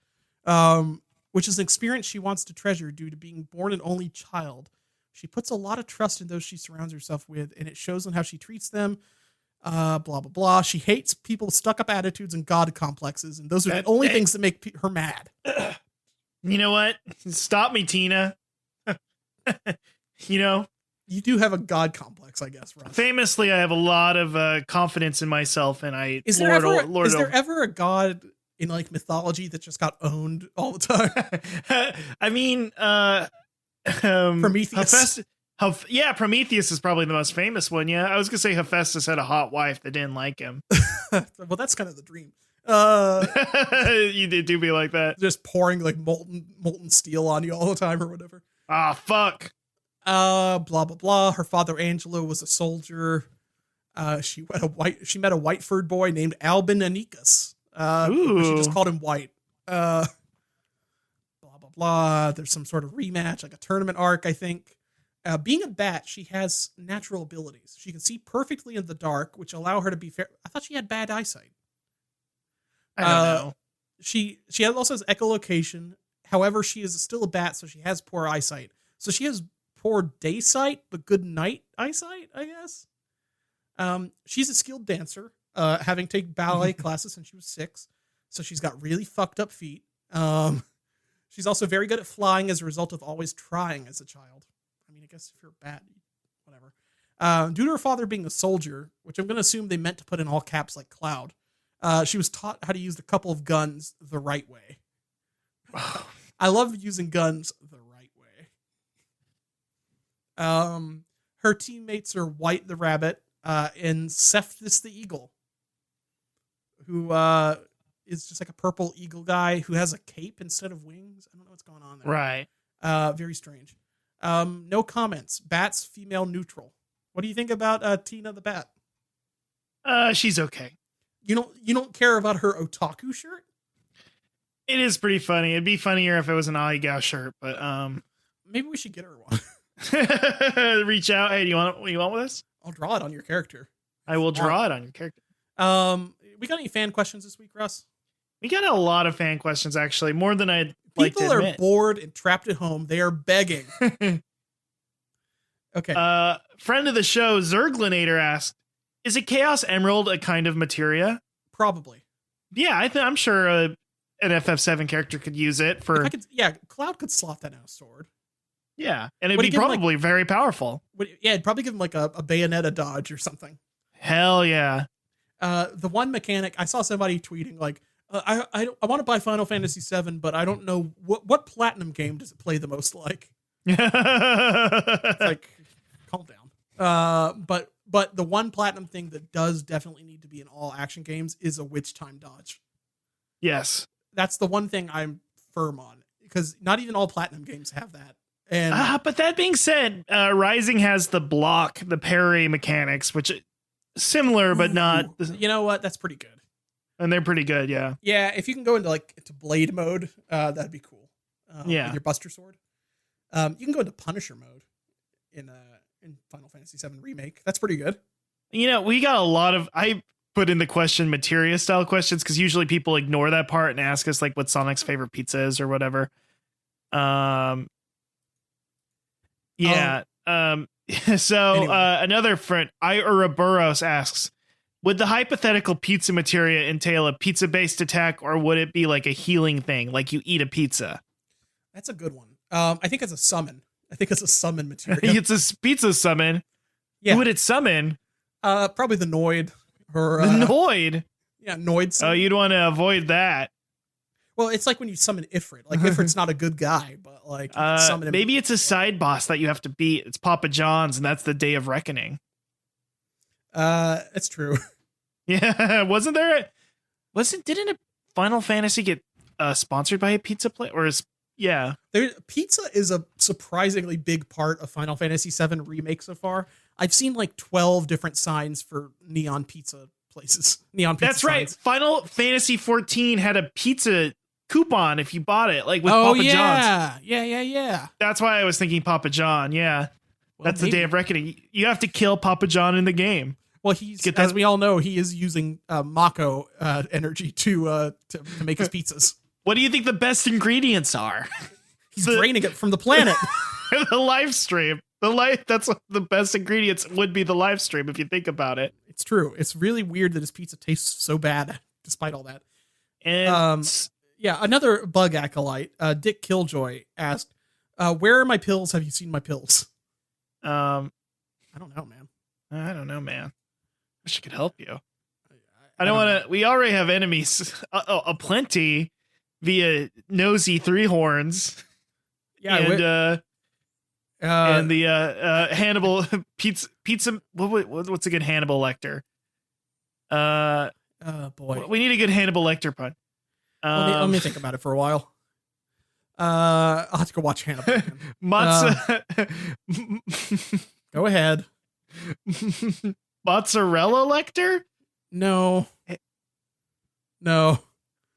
S2: Which is an experience she wants to treasure due to being born an only child. She puts a lot of trust in those she surrounds herself with, and it shows in how she treats them. Blah, blah, blah. She hates people's stuck-up attitudes and god complexes, and those are the only things that make her mad.
S1: You know what? Stop me, Tina.
S2: You do have a god complex, I guess, Russ.
S1: Famously, I have a lot of confidence in myself, and I
S2: is there ever a god in like mythology that just got owned all the time?
S1: I mean,
S2: Prometheus.
S1: Prometheus is probably the most famous one. Yeah, I was gonna say Hephaestus had a hot wife that didn't like him.
S2: Well, that's kind of the dream.
S1: You did do be like that,
S2: just pouring like molten steel on you all the time or whatever.
S1: Ah, fuck.
S2: Blah blah blah. Her father Angelo was a soldier. She met a white-furred boy named Albin Anikas. She just called him White. Blah blah blah. There's some sort of rematch, like a tournament arc, I think. Being a bat, she has natural abilities. She can see perfectly in the dark, which allow her to be fair. I thought she had bad eyesight.
S1: I don't know.
S2: She also has echolocation. However, she is still a bat, so she has poor eyesight. So she has poor day sight, but good night eyesight, I guess. She's a skilled dancer, having taken ballet classes since she was 6. So she's got really fucked up feet. She's also very good at flying as a result of always trying as a child. I mean, I guess if you're a bat, whatever. Due to her father being a soldier, which I'm going to assume they meant to put in all caps like Cloud, she was taught how to use a couple of guns the right way. I love using guns the right way. Her teammates are White the rabbit and Cephas the eagle, who is just like a purple eagle guy who has a cape instead of wings. I don't know what's going on there.
S1: Right.
S2: Very strange. No comments. Bats, female neutral. What do you think about Tina the Bat?
S1: She's okay.
S2: You don't care about her otaku shirt?
S1: It is pretty funny. It'd be funnier if it was an Aiga shirt, but
S2: maybe we should get her one.
S1: Reach out. Hey, do you want with us?
S2: I'll draw it on your character.
S1: I will draw it on your character.
S2: We got any fan questions this week, Russ?
S1: We got a lot of fan questions, actually, more than I'd like to admit.
S2: People are bored and trapped at home. They are begging. Okay.
S1: Friend of the show, Zerglinator asked, is a Chaos Emerald a kind of materia?
S2: Probably.
S1: Yeah, I'm sure an FF7 character could use it for...
S2: Cloud could slot that in a sword.
S1: Yeah, and it'd be probably very powerful.
S2: It'd probably give him like a Bayonetta dodge or something.
S1: Hell yeah.
S2: The one mechanic, I saw somebody tweeting like, I want to buy Final Fantasy VII, but I don't know what platinum game does it play the most like. It's like, calm down. But the one platinum thing that does definitely need to be in all action games is a witch time dodge.
S1: Yes.
S2: That's the one thing I'm firm on, because not even all platinum games have that. And
S1: but that being said, Rising has the parry mechanics, which similar but not.
S2: You know what? That's pretty good.
S1: And they're pretty good, yeah.
S2: Yeah, if you can go into blade mode, that'd be cool. With your Buster Sword. You can go into Punisher mode in Final Fantasy VII Remake. That's pretty good.
S1: We got a lot of, I put in the question materia style questions because usually people ignore that part and ask us like what Sonic's favorite pizza is or whatever. Yeah. So
S2: Anyway.
S1: another friend, Ouroboros asks, would the hypothetical pizza materia entail a pizza based attack, or would it be like a healing thing, like you eat a pizza?
S2: That's a good one. I think it's a summon. I think it's a summon materia.
S1: It's a pizza summon.
S2: Yeah.
S1: Who would it summon?
S2: Probably the Noid. Or
S1: The Noid.
S2: Yeah, Noid.
S1: Oh, you'd want to avoid that.
S2: Well, it's like when you summon Ifrit. Like Ifrit's not a good guy, but like you summon him.
S1: Maybe it's a side boss that you have to beat. It's Papa John's, and that's the Day of Reckoning.
S2: It's true.
S1: Yeah, didn't a Final Fantasy get sponsored by a pizza place? Or
S2: Pizza is a surprisingly big part of Final Fantasy VII Remake so far. I've seen like 12 different signs for neon pizza places.
S1: That's right.
S2: Signs.
S1: Final Fantasy 14 had a pizza coupon if you bought it, like with Papa John's.
S2: Yeah.
S1: That's why I was thinking Papa John. Yeah.
S2: Well,
S1: that's the Day of Reckoning. You have to kill Papa John in the game.
S2: Well, as we all know, he is using Mako energy to make his pizzas.
S1: What do you think the best ingredients are?
S2: He's draining it from the planet.
S1: The live stream. That's what the best ingredients would be, the live stream, if you think about it.
S2: It's true. It's really weird that his pizza tastes so bad despite all that.
S1: And
S2: another bug acolyte, Dick Killjoy, asked, where are my pills? Have you seen my pills? I don't know, man.
S1: Wish I could help you. I don't want to. We already have enemies aplenty via nosy three horns.
S2: Yeah,
S1: and the Hannibal pizza. What's a good Hannibal Lecter?
S2: Boy,
S1: we need a good Hannibal Lecter pun.
S2: Let me think about it for a while. I'll have to go watch Hannibal again. Go ahead.
S1: Mozzarella Lecter?
S2: No.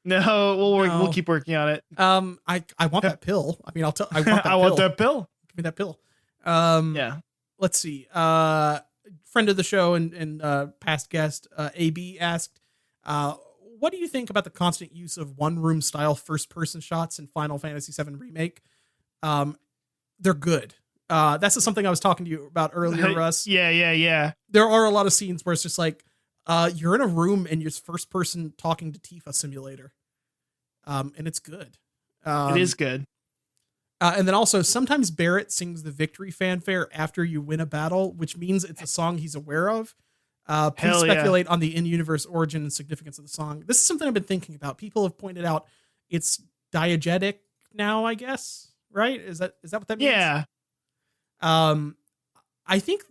S1: We'll keep working on it.
S2: I want that pill. I mean, I want that pill.
S1: I want that pill.
S2: Give me that pill.
S1: Yeah.
S2: Let's see. Friend of the show and past guest, AB asked, what do you think about the constant use of one room style first person shots in Final Fantasy VII Remake? They're good. That's something I was talking to you about earlier, Russ.
S1: Yeah.
S2: There are a lot of scenes where it's just like, you're in a room and you're first person talking to Tifa simulator. And it's good.
S1: It is good.
S2: And then also sometimes Barrett sings the victory fanfare after you win a battle, which means it's a song he's aware of. Please speculate on the in-universe origin and significance of the song. This is something I've been thinking about. People have pointed out it's diegetic now, I guess. Right? Is that what that means?
S1: Yeah.
S2: I think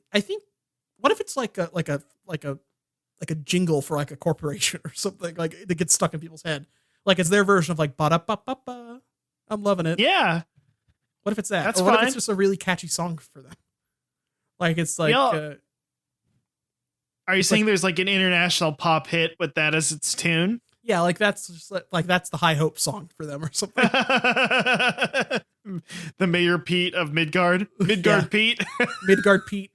S2: what if it's like a jingle for like a corporation or something, like that gets stuck in people's head. Like it's their version of like ba-da-ba-ba-ba. I'm loving it.
S1: Yeah.
S2: What if it's that?
S1: That's
S2: or what
S1: fine.
S2: if it's just a really catchy song for them? Like it's like
S1: are you saying there's like an international pop hit with that as its tune?
S2: Yeah, like that's just like that's the High Hope song for them or something.
S1: The Mayor Pete of Midgard. Pete.
S2: Midgard Pete.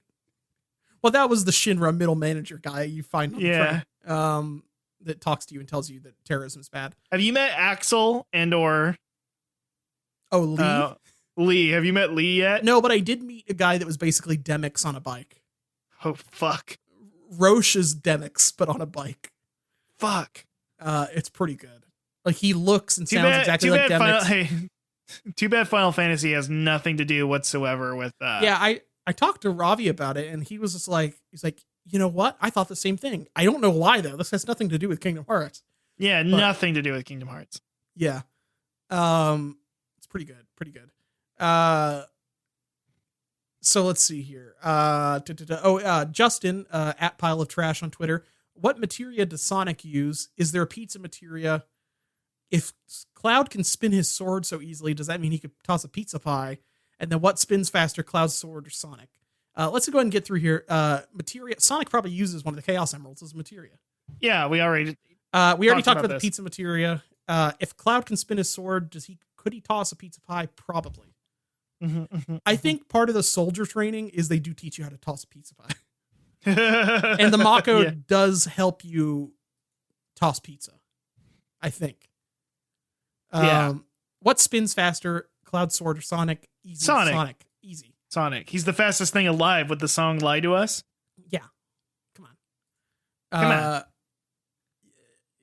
S2: Well, that was the Shinra middle manager guy you find on the train, that talks to you and tells you that terrorism is bad.
S1: Have you met Axel or
S2: Lee?
S1: Lee. Have you met Lee yet?
S2: No, but I did meet a guy that was basically Demix on a bike.
S1: Oh, fuck.
S2: Roche is Demix, but on a bike.
S1: Fuck.
S2: It's pretty good. Like he looks and sounds exactly like Demix.
S1: Too bad Final Fantasy has nothing to do whatsoever with
S2: Yeah, I talked to Ravi about it and he was just like, he's like, you know what? I thought the same thing. I don't know why though. This has nothing to do with Kingdom Hearts.
S1: Yeah, nothing to do with Kingdom Hearts.
S2: Yeah. It's pretty good. So let's see here. Justin, at Pile of Trash on Twitter. What materia does Sonic use? Is there a pizza materia? If Cloud can spin his sword so easily, does that mean he could toss a pizza pie? And then what spins faster, Cloud's sword or Sonic? Let's go ahead and get through here. Materia. Sonic probably uses one of the Chaos Emeralds as materia.
S1: Yeah, we already
S2: talked about the pizza materia. If Cloud can spin his sword, could he toss a pizza pie? Probably. I think part of the soldier training is they do teach you how to toss a pizza pie. And the Mako does help you toss pizza, I think. What spins faster, Cloud Sword or Sonic? Easy. Sonic. Easy.
S1: Sonic. He's the fastest thing alive with the song Lie to Us.
S2: Yeah. Come on.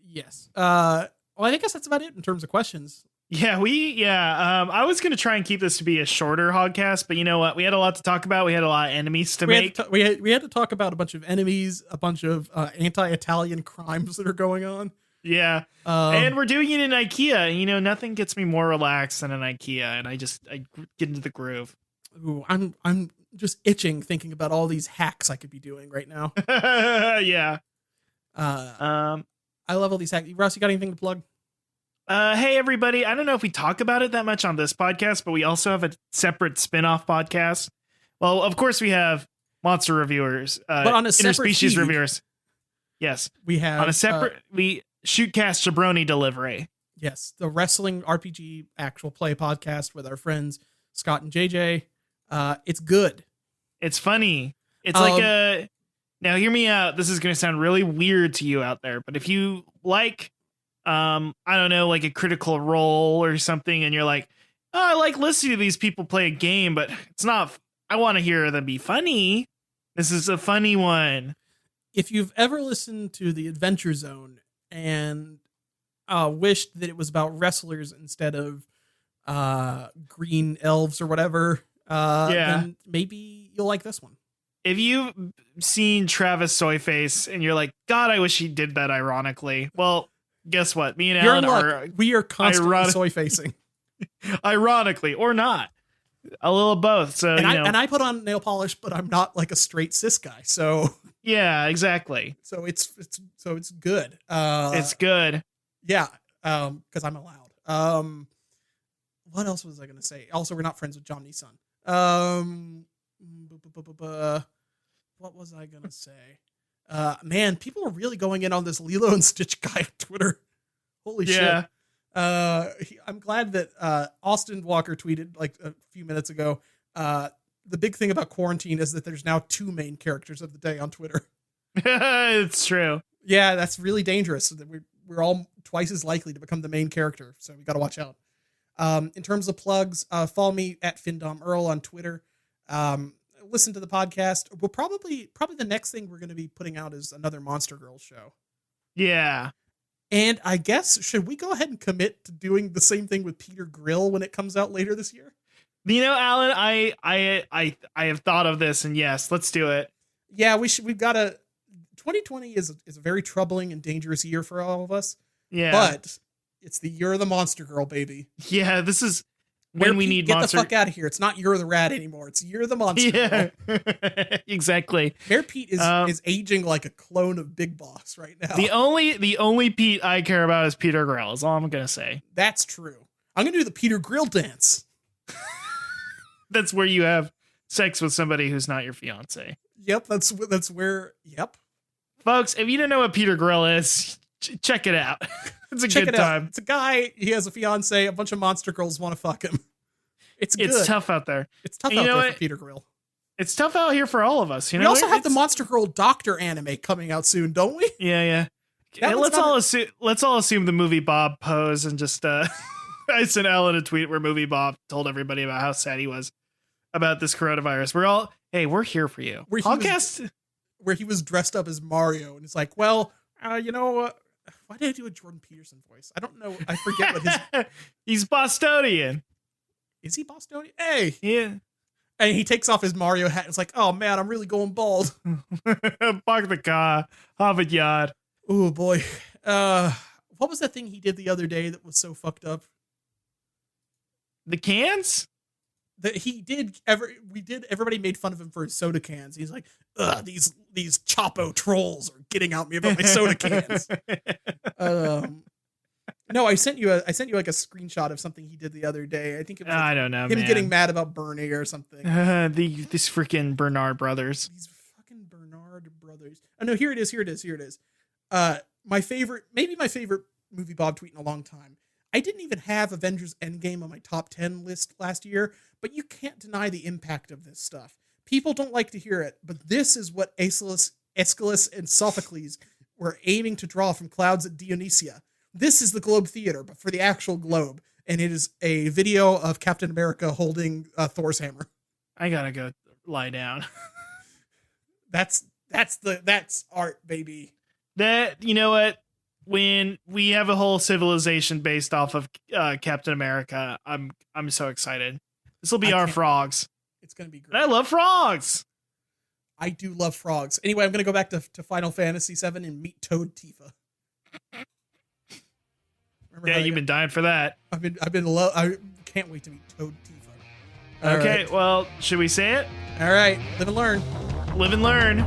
S2: Yes. Well, I guess that's about it in terms of questions.
S1: Yeah, I was going to try and keep this to be a shorter podcast, but you know what? We had a lot to talk about. We had a lot of enemies to make.
S2: We had to talk about a bunch of enemies, a bunch of anti-Italian crimes that are going on.
S1: Yeah. And we're doing it in IKEA. You know, nothing gets me more relaxed than an IKEA, and I get into the groove.
S2: Ooh, I'm just itching thinking about all these hacks I could be doing right now.
S1: Yeah.
S2: I love all these hacks. Russ, you got anything to plug?
S1: Hey everybody, I don't know if we talk about it that much on this podcast, but we also have a separate spin-off podcast. Well, of course we have monster reviewers,
S2: but on a separate
S1: interspecies
S2: feed,
S1: reviewers. Yes.
S2: We have
S1: on a separate we shootcast jabroni delivery.
S2: Yes, the wrestling RPG actual play podcast with our friends Scott and JJ. It's good.
S1: It's funny. It's like now hear me out. This is going to sound really weird to you out there, but if you like I don't know, like a Critical Role or something, and you're like, oh, I like listening to these people play a game, but it's not, I want to hear them be funny. This is a funny one.
S2: If you've ever listened to the Adventure Zone and wished that it was about wrestlers instead of green elves or whatever, then maybe you'll like this one.
S1: If you've seen Travis Soyface and you're like, God, I wish he did that ironically. Well, guess what? Me and Alan
S2: we are constantly soy facing.
S1: Ironically, or not. A little of both. So
S2: and I put on nail polish, but I'm not like a straight cis guy. So
S1: yeah, exactly.
S2: So it's good.
S1: It's good.
S2: Yeah. Because I'm allowed. What else was I gonna say? Also, we're not friends with John Nissan. What was I gonna say? Man, people are really going in on this Lilo and Stitch guy on Twitter. Holy shit. I'm glad that Austin Walker tweeted like a few minutes ago. The big thing about quarantine is that there's now 2 main characters of the day on Twitter.
S1: It's true.
S2: Yeah, that's really dangerous. That we're all twice as likely to become the main character, so we got to watch out. In terms of plugs, follow me at Findom Earl on Twitter. Listen to the podcast. We'll probably the next thing we're going to be putting out is another Monster Girls show.
S1: Yeah.
S2: And I guess, should we go ahead and commit to doing the same thing with Peter Grill when it comes out later this year?
S1: You know, Alan, I have thought of this, and yes, let's do it.
S2: Yeah, we've got to. 2020 is a very troubling and dangerous year for all of us.
S1: Yeah.
S2: But it's the year of the Monster Girl, baby.
S1: Yeah, this is when we need
S2: get the fuck out of here. It's not Year of the Rat anymore. It's Year of the Monster Girl.
S1: Exactly.
S2: Mayor Pete is aging like a clone of Big Boss right now.
S1: The only Pete I care about is Peter Grill, is all I'm gonna say.
S2: That's true. I'm gonna do the Peter Grill dance.
S1: That's where you have sex with somebody who's not your fiance.
S2: Yep, that's where. Yep,
S1: folks, if you don't know what Peter Grill is, check it out. It's a good time.
S2: It's a guy. He has a fiance. A bunch of monster girls want to fuck him. It's good.
S1: It's tough out there.
S2: It's tough out there for Peter Grill.
S1: It's tough out here for all of us. You know,
S2: we also have the Monster Girl Doctor anime coming out soon, don't we?
S1: Yeah. Let's all assume the movie Bob pose and just. I sent Alan a tweet where movie Bob told everybody about how sad he was about this coronavirus. We're here for you.
S2: Where he was dressed up as Mario, and it's like, well, you know. Why did I do a Jordan Peterson voice? I don't know. I forget what his...
S1: He's Bostonian.
S2: Is he Bostonian? Hey.
S1: Yeah.
S2: And he takes off his Mario hat. It's like, oh man, I'm really going bald.
S1: Park the car. Harvard Yard.
S2: Oh boy. What was that thing he did the other day that was so fucked up?
S1: The cans?
S2: Everybody made fun of him for his soda cans. He's like, ugh, these Chapo trolls are getting at me about my soda cans. No, I sent you like a screenshot of something he did the other day. I think it was
S1: I don't know,
S2: him
S1: man.
S2: getting mad about Bernie or something.
S1: These freaking Bernard brothers.
S2: These fucking Bernard brothers. Oh no, here it is. My favorite movie Bob tweet in a long time. I didn't even have Avengers Endgame on my top 10 list last year, but you can't deny the impact of this stuff. People don't like to hear it, but this is what Aeschylus, and Sophocles were aiming to draw from clouds at Dionysia. This is the Globe Theater, but for the actual globe, and it is a video of Captain America holding Thor's hammer.
S1: I gotta go lie down.
S2: That's art, baby.
S1: That, you know what? When we have a whole civilization based off of Captain America, I'm so excited. This will be our frogs.
S2: It's gonna be great.
S1: And I love frogs.
S2: I do love frogs. Anyway, I'm gonna go back to Final Fantasy VII and meet Toad Tifa.
S1: Yeah, you've been dying for that.
S2: I can't wait to meet Toad Tifa.
S1: Okay, well, should we say it?
S2: All right, live and learn.
S1: Live and learn.